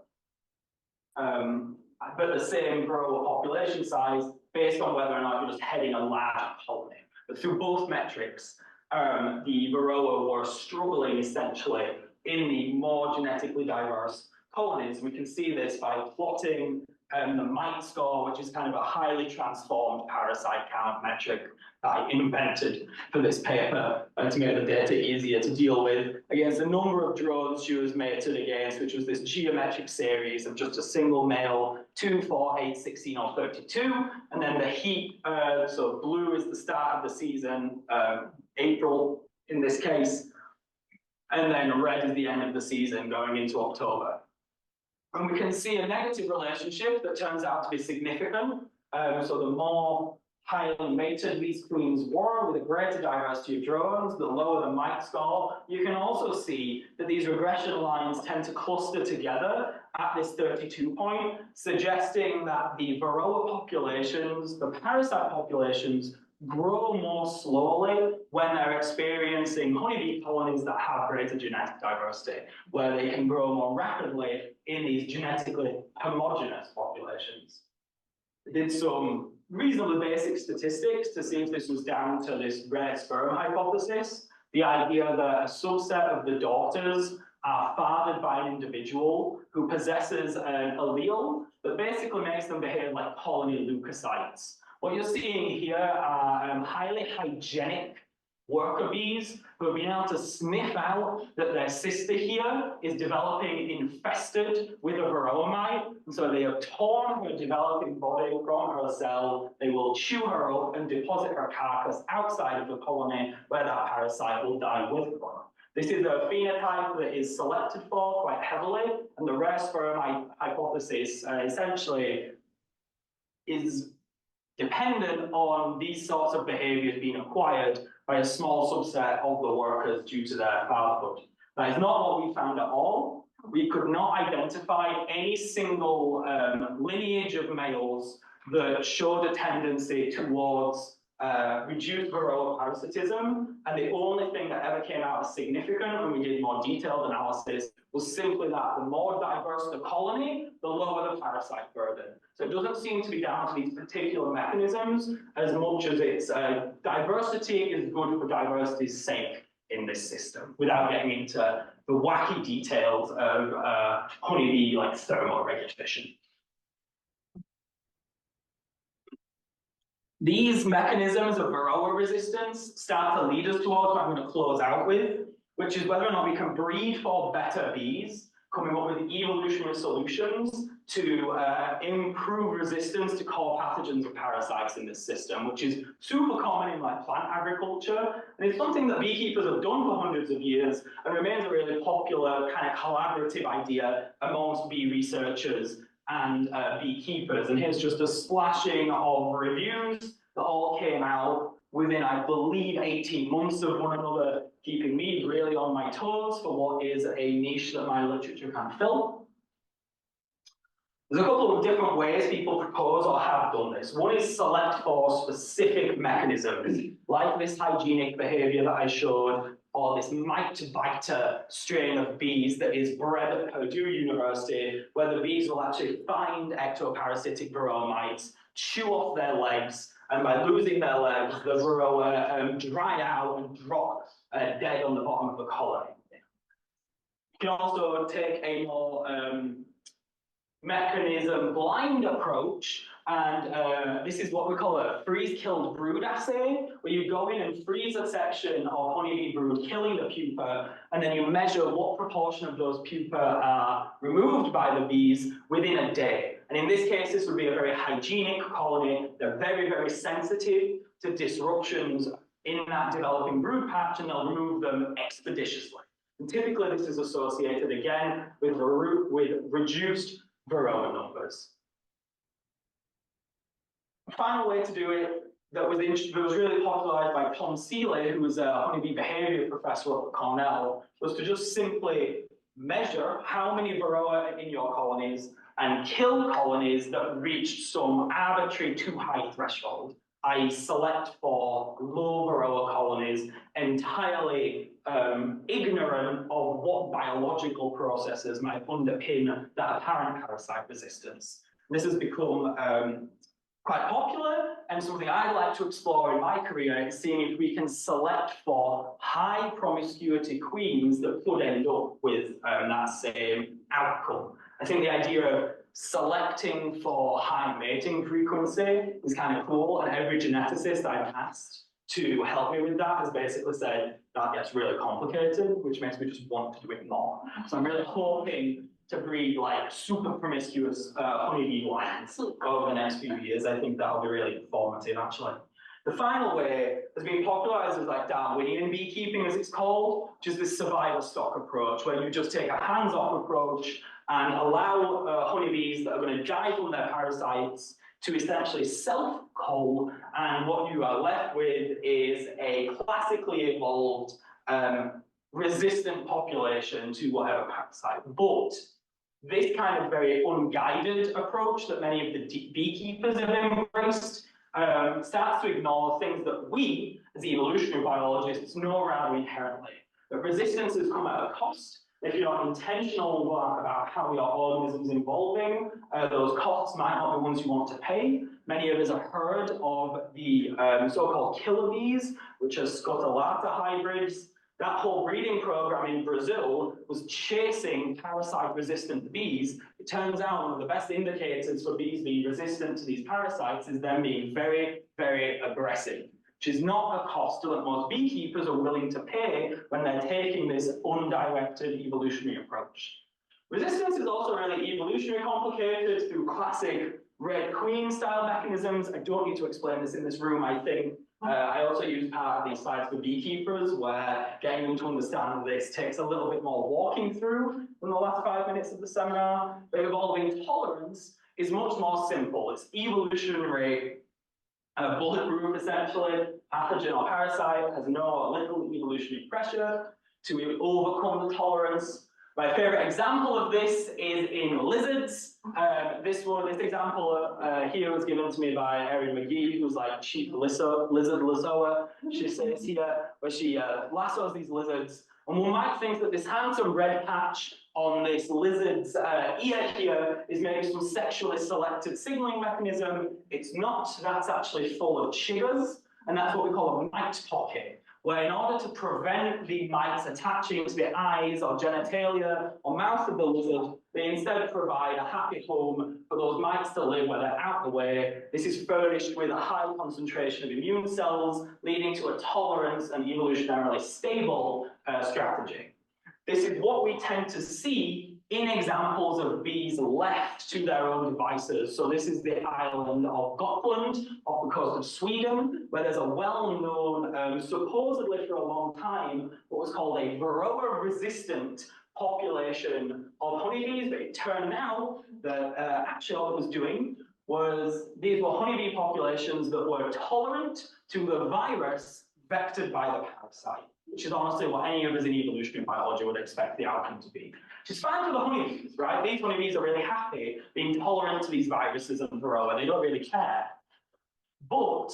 but the same varroa population size based on whether or not you're just heading a large colony. But through both metrics, the varroa were struggling essentially in the more genetically diverse colonies. We can see this by plotting the mite score, which is kind of a highly transformed parasite count metric that I invented for this paper to make the data easier to deal with, against a number of drones she was mated against, which was this geometric series of just a single male, 2, 4, 8, 16, or 32, and then the heat, so blue is the start of the season, April in this case, and then red is the end of the season going into October. And we can see a negative relationship that turns out to be significant. So the more highly mated these queens were with a greater diversity of drones, the lower the mite score. You can also see that these regression lines tend to cluster together at this 32 point, suggesting that the varroa populations, the parasite populations, grow more slowly when they're experiencing honeybee colonies that have greater genetic diversity, where they can grow more rapidly in these genetically homogeneous populations. I did some reasonably basic statistics to see if this was down to this rare sperm hypothesis, the idea that a subset of the daughters are fathered by an individual who possesses an allele that basically makes them behave like colony leukocytes. What you're seeing here are highly hygienic worker bees who have been able to sniff out that their sister here is developing infested with a varroa mite. And so they have torn her developing body from her cell. They will chew her up and deposit her carcass outside of the colony where that parasite will die with her. This is a phenotype that is selected for quite heavily, and the rare sperm hypothesis essentially is dependent on these sorts of behaviors being acquired by a small subset of the workers due to their fatherhood. That is not what we found at all. We could not identify any single lineage of males that showed a tendency towards reduced varroa parasitism, and the only thing that ever came out as significant when we did more detailed analysis was simply that the more diverse the colony, the lower the parasite burden. So it doesn't seem to be down to these particular mechanisms as much as it's diversity is good for diversity's sake in this system, without getting into the wacky details of honeybee like thermoregulation. These mechanisms of varroa resistance start to lead us towards what I'm going to close out with, which is whether or not we can breed for better bees, coming up with evolutionary solutions to improve resistance to core pathogens and parasites in this system, which is super common in like plant agriculture. And it's something that beekeepers have done for hundreds of years and remains a really popular kind of collaborative idea amongst bee researchers and beekeepers. And here's just a splashing of reviews that all came out within, I believe, 18 months of one another, keeping me really on my toes for what is a niche that my literature can fill. There's a couple of different ways people propose or have done this. One is select for specific mechanisms, like this hygienic behavior that I showed, or this mite-biter strain of bees that is bred at Purdue University, where the bees will actually find ectoparasitic varroa mites, chew off their legs, and by losing their legs, the varroa dry out and drop dead on the bottom of the colony. You can also take a more mechanism blind approach, and this is what we call a freeze-killed brood assay, where you go in and freeze a section of honeybee brood, killing the pupa, and then you measure what proportion of those pupa are removed by the bees within a day. And in this case, this would be a very hygienic colony. They're very, very sensitive to disruptions in that developing brood patch, and they'll remove them expeditiously. And typically, this is associated again with reduced varroa numbers. A final way to do it that was really popularized by Tom Seeley, who was a honeybee behavior professor at Cornell, was to just simply measure how many varroa are in your colonies and kill colonies that reached some arbitrary too high threshold, i.e. select for low varroa colonies entirely ignorant of what biological processes might underpin that apparent parasite resistance. This has become quite popular, and something I'd like to explore in my career is seeing if we can select for high promiscuity queens that could end up with that same outcome. I think the idea of selecting for high mating frequency is kind of cool, and every geneticist I've asked to help me with that has basically said that gets really complicated, which makes me just want to do it more. So I'm really hoping to breed like super promiscuous honeybee lines over the next few years. I think that'll be really informative, actually. The final way has been popularized as like Darwinian beekeeping, as it's called, which is this survival stock approach, where you just take a hands-off approach and allow honeybees that are going to die from their parasites to essentially self-cull, and what you are left with is a classically evolved resistant population to whatever parasite. But this kind of very unguided approach that many of the beekeepers have embraced starts to ignore things that we, as evolutionary biologists, know rather inherently. That resistance has come at a cost. If you're not intentional about how your organism is evolving, those costs might not be ones you want to pay. Many of us have heard of the so-called killer bees, which are scotolata hybrids. That whole breeding program in Brazil was chasing parasite-resistant bees. It turns out one of the best indicators for bees being resistant to these parasites is them being very, very aggressive, which is not a cost that most beekeepers are willing to pay when they're taking this undirected evolutionary approach. Resistance is also really evolutionary complicated through classic Red Queen style mechanisms. I don't need to explain this in this room, I think. I also use part of these slides for beekeepers, where getting them to understand this takes a little bit more walking through than the last 5 minutes of the seminar. But evolving tolerance is much more simple. It's evolutionary bulletproof, essentially. Pathogen or parasite has no little evolutionary pressure to overcome the tolerance. My favorite example of this is in lizards. This example here was given to me by Erin McGee, who's like chief lizard lassoer. She says here, where she lassos these lizards. And one might think that this handsome red patch on this lizard's ear here is maybe some sexually selected signaling mechanism. It's not. That's actually full of chiggers, and that's what we call a mite pocket, where in order to prevent the mites attaching to the eyes or genitalia or mouth of the lizard, they instead provide a happy home for those mites to live where they're out of the way. This is furnished with a high concentration of immune cells, leading to a tolerance and evolutionarily stable strategy. This is what we tend to see in examples of bees left to their own devices. So this is the island of Gotland off the coast of Sweden, where there's a well-known, supposedly for a long time, what was called a varroa-resistant population of honeybees. But it turned out that actually all it was doing was these were honeybee populations that were tolerant to the virus vectored by the parasite, which is honestly what any of us in evolutionary biology would expect the outcome to be. Which is fine for the honeybees, right? These honeybees are really happy being tolerant to these viruses and varroa. They don't really care. But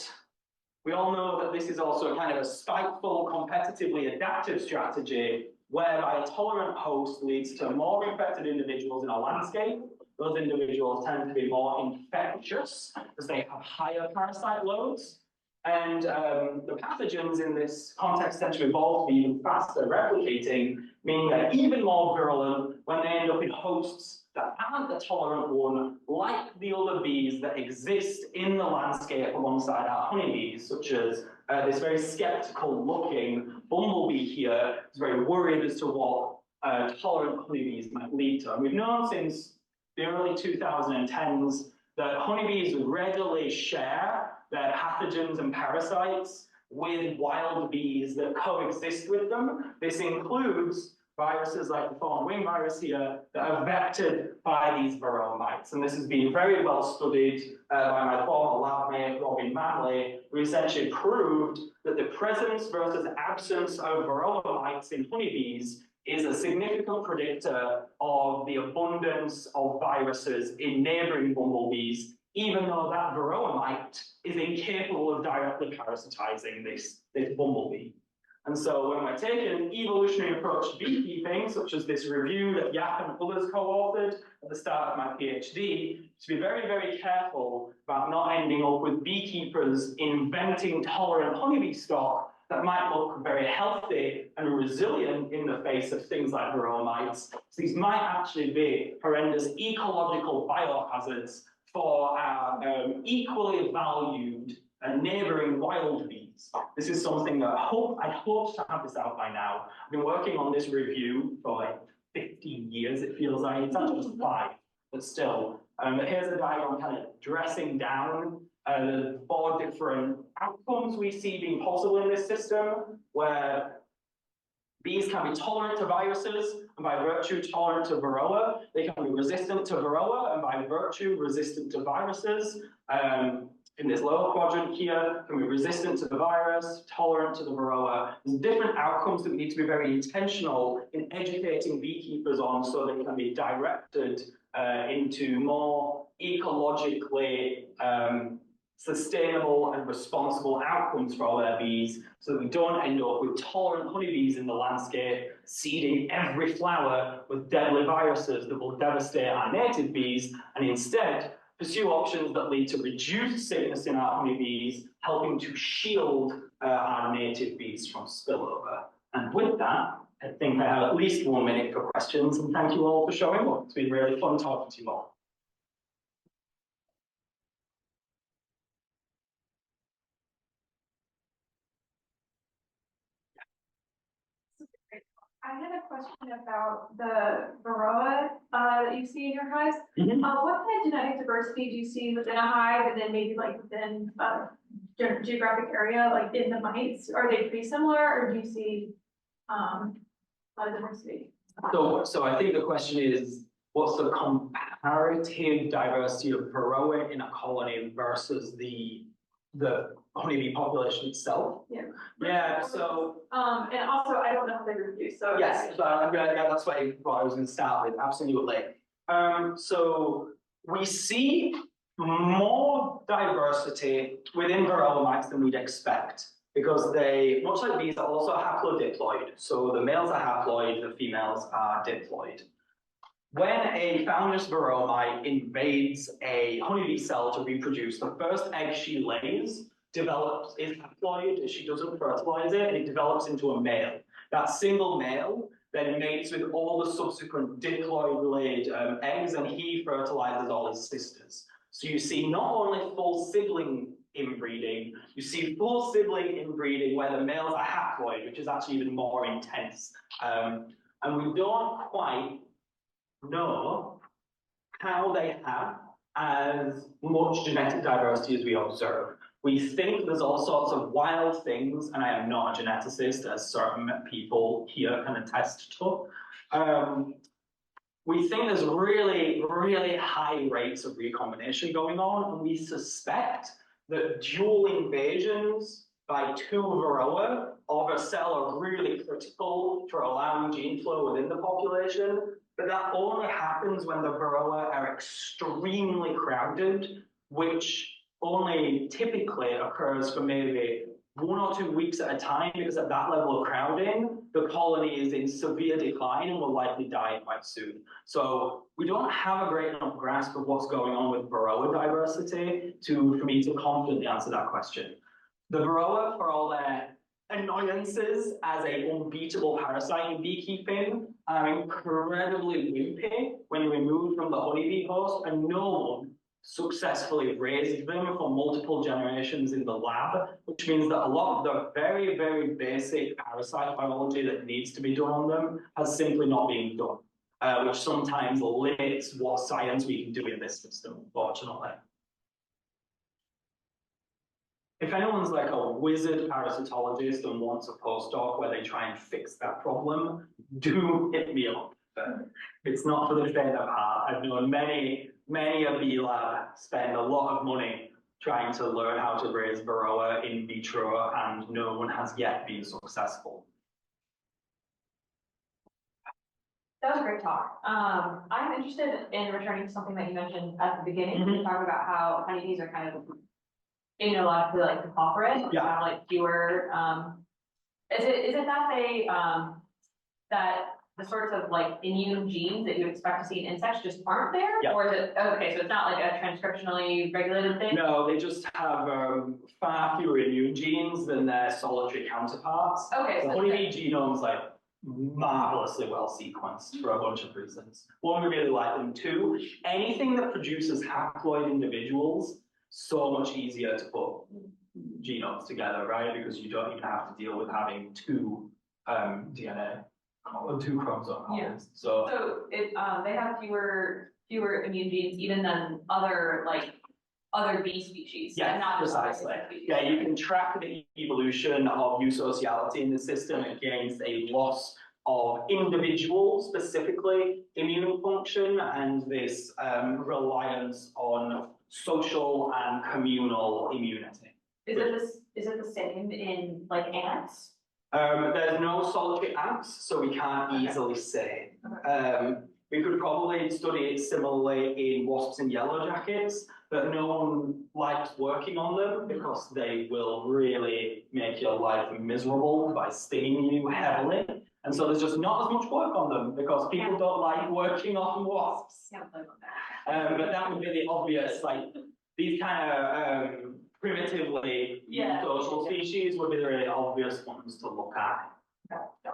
we all know that this is also kind of a spiteful, competitively adaptive strategy whereby a tolerant host leads to more infected individuals in a landscape. Those individuals tend to be more infectious because they have higher parasite loads. And the pathogens in this context tend to evolve to be even faster replicating, meaning they're even more virulent when they end up in hosts that aren't the tolerant one, like the other bees that exist in the landscape alongside our honeybees, such as this very skeptical looking bumblebee here is very worried as to what tolerant honeybees might lead to. And we've known since the early 2010s that honeybees readily share their pathogens and parasites with wild bees that coexist with them. This includes viruses like the thorn wing virus here that are vectored by these varroa mites. And this has been very well studied by my former lab mate, Robin Manley, who essentially proved that the presence versus absence of varroa mites in honeybees is a significant predictor of the abundance of viruses in neighboring bumblebees, even though that varroa mite is incapable of directly parasitizing this bumblebee. And so when we're taking an evolutionary approach to beekeeping, such as this review that Yap and others co-authored at the start of my PhD, to be very, very careful about not ending up with beekeepers inventing tolerant honeybee stock that might look very healthy and resilient in the face of things like varroa mites. So these might actually be horrendous ecological biohazards for our equally valued neighbouring wild bees. This is something that I'd hoped to have this out by now. I've been working on this review for like 15 years, it feels like. It's actually just 5, but still. But here's a diagram kind of dressing down 4 different outcomes we see being possible in this system, where bees can be tolerant to viruses, and by virtue tolerant to varroa. They can be resistant to varroa, and by virtue resistant to viruses. In this lower quadrant here, can be resistant to the virus, tolerant to the varroa. There's different outcomes that we need to be very intentional in educating beekeepers on, so they can be directed into more ecologically sustainable and responsible outcomes for all their bees, so that we don't end up with tolerant honeybees in the landscape, seeding every flower with deadly viruses that will devastate our native bees, and instead pursue options that lead to reduced sickness in our honeybees, helping to shield our native bees from spillover. And with that, I think I have at least 1 minute for questions, and thank you all for showing up. It's been really fun talking to you all. I had a question about the varroa that you see in your hives. What kind of genetic diversity do you see within a hive, and then maybe like within a geographic area, like in the mites? Are they pretty similar, or do you see a lot of diversity? So I think the question is, what's the comparative diversity of varroa in a colony versus the honeybee population itself? Yeah, so and also I don't know how they reproduce, so yes, that's what I was going to start with. Absolutely. So we see more diversity within varroa mites than we'd expect, because they, much like bees, are also haplodiploid. So the males are haploid, the females are diploid. When a foundress varroa mite invades a honeybee cell to reproduce, the first egg she lays is haploid, she doesn't fertilize it, and it develops into a male. That single male then mates with all the subsequent diploid laid eggs, and he fertilizes all his sisters. So you see not only full sibling inbreeding, you see full sibling inbreeding where the males are haploid, which is actually even more intense. And we don't quite know how they have as much genetic diversity as we observe. We think there's all sorts of wild things, and I am not a geneticist, as certain people here can attest to. We think there's really, really high rates of recombination going on, and we suspect that dual invasions by 2 varroa of a cell are really critical for allowing gene flow within the population. But that only happens when the varroa are extremely crowded, which only typically occurs for maybe 1 or 2 weeks at a time, because at that level of crowding, the colony is in severe decline and will likely die quite soon. So we don't have a great enough grasp of what's going on with varroa diversity for me to confidently answer that question. The varroa, for all their annoyances as a unbeatable parasite in beekeeping, are incredibly wimpy when removed from the honeybee host, and no one successfully raised them for multiple generations in the lab, which means that a lot of the very, very basic parasite biology that needs to be done on them has simply not been done, which sometimes limits what science we can do in this system, unfortunately. If anyone's like a wizard parasitologist and wants a postdoc where they try and fix that problem, do hit me up. It's not for the faint of heart. I've known many a bee lab spend a lot of money trying to learn how to raise varroa in vitro, and no one has yet been successful. That was a great talk. I'm interested in returning to something that you mentioned at the beginning. Mm-hmm. You talked about how honeybees are kind of immunologically like the culprit. Yeah. Have like fewer. Is it that they that the sorts of like immune genes that you would expect to see in insects just aren't there? Yeah. Or is it, okay, so it's not like a transcriptionally regulated thing? No, they just have far fewer immune genes than their solitary counterparts. Okay, The so honeybee genome's like marvelously well sequenced for a bunch of reasons. One, we really like them. Two, anything that produces haploid individuals, so much easier to put genomes together, right? Because you don't even have to deal with having two DNA or two chromosome Yeah. copies. So So it, they have fewer immune genes even than other bee species. yeah, and not just other precisely. insect species. Yeah, you can track the evolution of eusociality in the system against a loss of individual, specifically immune function, and this reliance on social and communal immunity. Is it the same in like ants? There's no solitary ants, so we can't Okay. easily say. We could probably study it similarly in wasps and yellow jackets, but no one likes working on them because they will really make your life miserable by stinging you heavily. And so there's just not as much work on them because people don't like working on wasps. Can't play with that. But that would be the obvious, like, these kind of primitively Yeah. social species would be the really obvious ones to look at.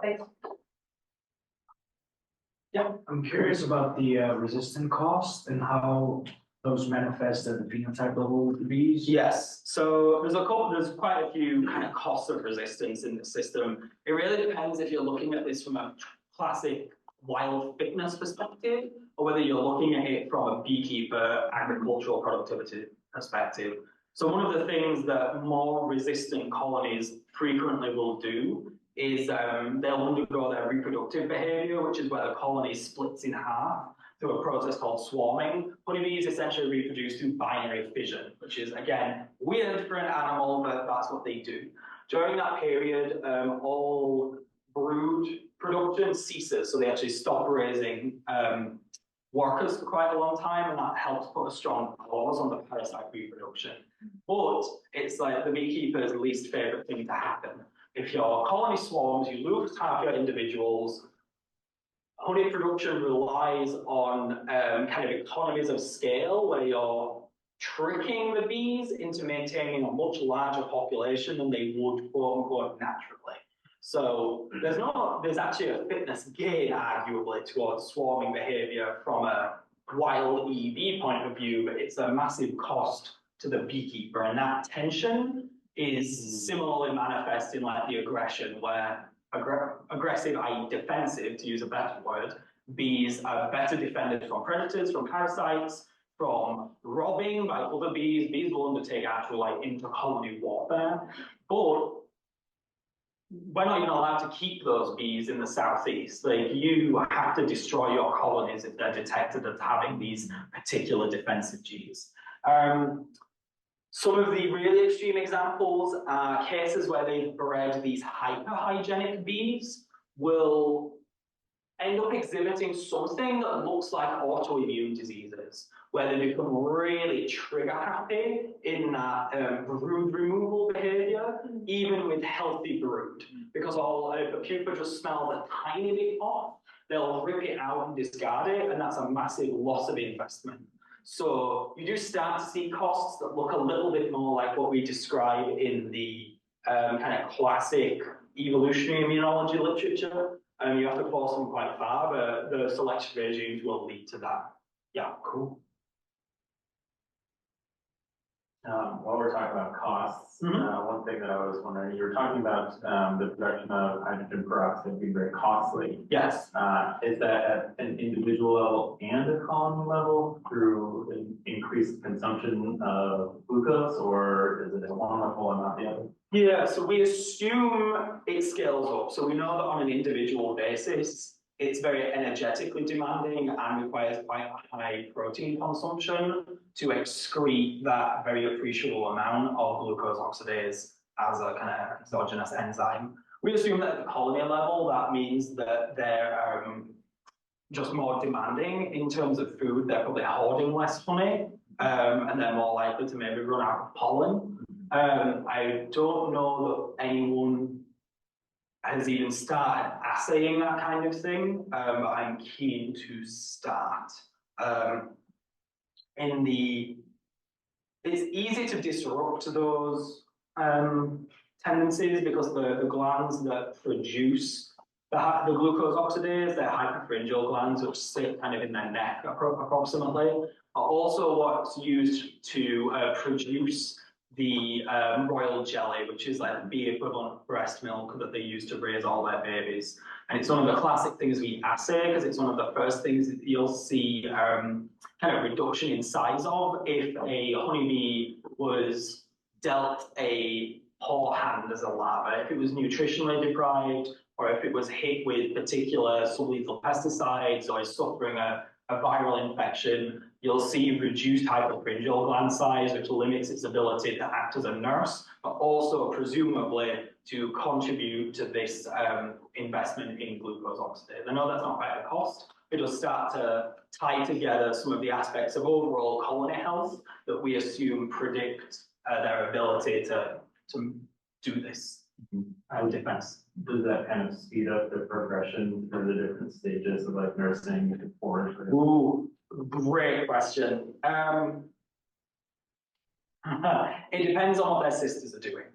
Thanks. I'm curious about the resistant cost and how those manifest at the phenotype level with the bees. Yes, so there's quite a few kind of costs of resistance in the system. It really depends if you're looking at this from a classic wild fitness perspective, or whether you're looking at it from a beekeeper agricultural productivity perspective. So one of the things that more resistant colonies frequently will do is they'll undergo their reproductive behavior, which is where the colony splits in half through a process called swarming. Honeybees essentially reproduce through binary fission, which is, again, weird for an animal, but that's what they do. During that period, all brood production ceases, so they actually stop raising workers for quite a long time, and that helps put a strong pause on the parasite reproduction. But it's like the beekeeper's least favorite thing to happen. If your colony swarms, you lose half your individuals. Honey production relies on kind of economies of scale where you're tricking the bees into maintaining a much larger population than they would, quote unquote, naturally. So there's actually a fitness gain, arguably, towards swarming behavior from a wild EB point of view, but it's a massive cost to the beekeeper, and that tension is similarly manifest in like the aggression, where aggressive, i.e. defensive, to use a better word, bees are better defended from predators, from parasites, from robbing by other bees. Bees will undertake actual like inter-colony warfare, but we're not even allowed to keep those bees in the southeast. Like, you have to destroy your colonies if they're detected as having these particular defensive genes. Some of the really extreme examples are cases where they've bred these hyperhygienic bees will end up exhibiting something that looks like autoimmune diseases, where they become really trigger happy in that brood removal behavior, even with healthy brood, because if a pupa just smells a tiny bit off, they'll rip it out and discard it, and that's a massive loss of investment. So you do start to see costs that look a little bit more like what we describe in the kind of classic evolutionary immunology literature. You have to force them quite far, but the selection regimes will lead to that. Yeah, cool. While we're talking about costs, one thing that I was wondering, you were talking about the production of hydrogen peroxide being very costly. Yes. Is that at an individual level and a colony level through an increased consumption of glucose, or is it at one level and not the other? Yeah, so we assume it scales up. So we know that on an individual basis, it's very energetically demanding and requires quite a high protein consumption to excrete that very appreciable amount of glucose oxidase as a kind of exogenous enzyme. We assume that at the colony level, that means that they're just more demanding in terms of food. They're probably hoarding less honey, and they're more likely to maybe run out of pollen. I don't know that anyone has even started assaying that kind of thing, but I'm keen to start. It's easy to disrupt those tendencies because the glands that produce the glucose oxidase, they're hypopharyngeal glands, which sit kind of in their neck approximately, are also what's used to produce the royal jelly, which is like the bee equivalent of breast milk that they use to raise all their babies. And it's one of the classic things we assay because it's one of the first things that you'll see kind of reduction in size of if a honeybee was dealt a poor hand as a larva, if it was nutritionally deprived, or if it was hit with particular sublethal pesticides or is suffering a viral infection, you'll see reduced hypopharyngeal gland size, which limits its ability to act as a nurse, but also presumably to contribute to this investment in glucose oxidase. I know that's not quite a cost. It'll start to tie together some of the aspects of overall colony health that we assume predict their ability to do this defense. Does that kind of speed up the progression through the different stages of like nursing and forward? Ooh, great question. It depends on what their sisters are doing.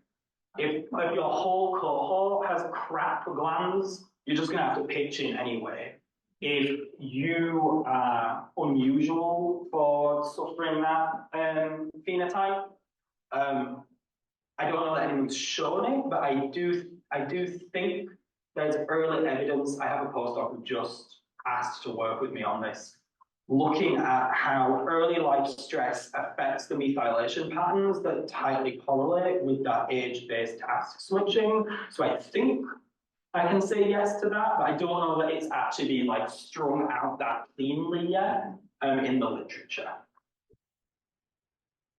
If your whole cohort has crap glands, you're just gonna have to pitch in anyway. If you are unusual for suffering that phenotype, I don't know that anyone's shown it, but I do think there's early evidence. I have a postdoc who just asked to work with me on this, looking at how early life stress affects the methylation patterns that tightly correlate with that age-based task switching. So I think I can say yes to that, but I don't know that it's actually been like strung out that cleanly yet in the literature.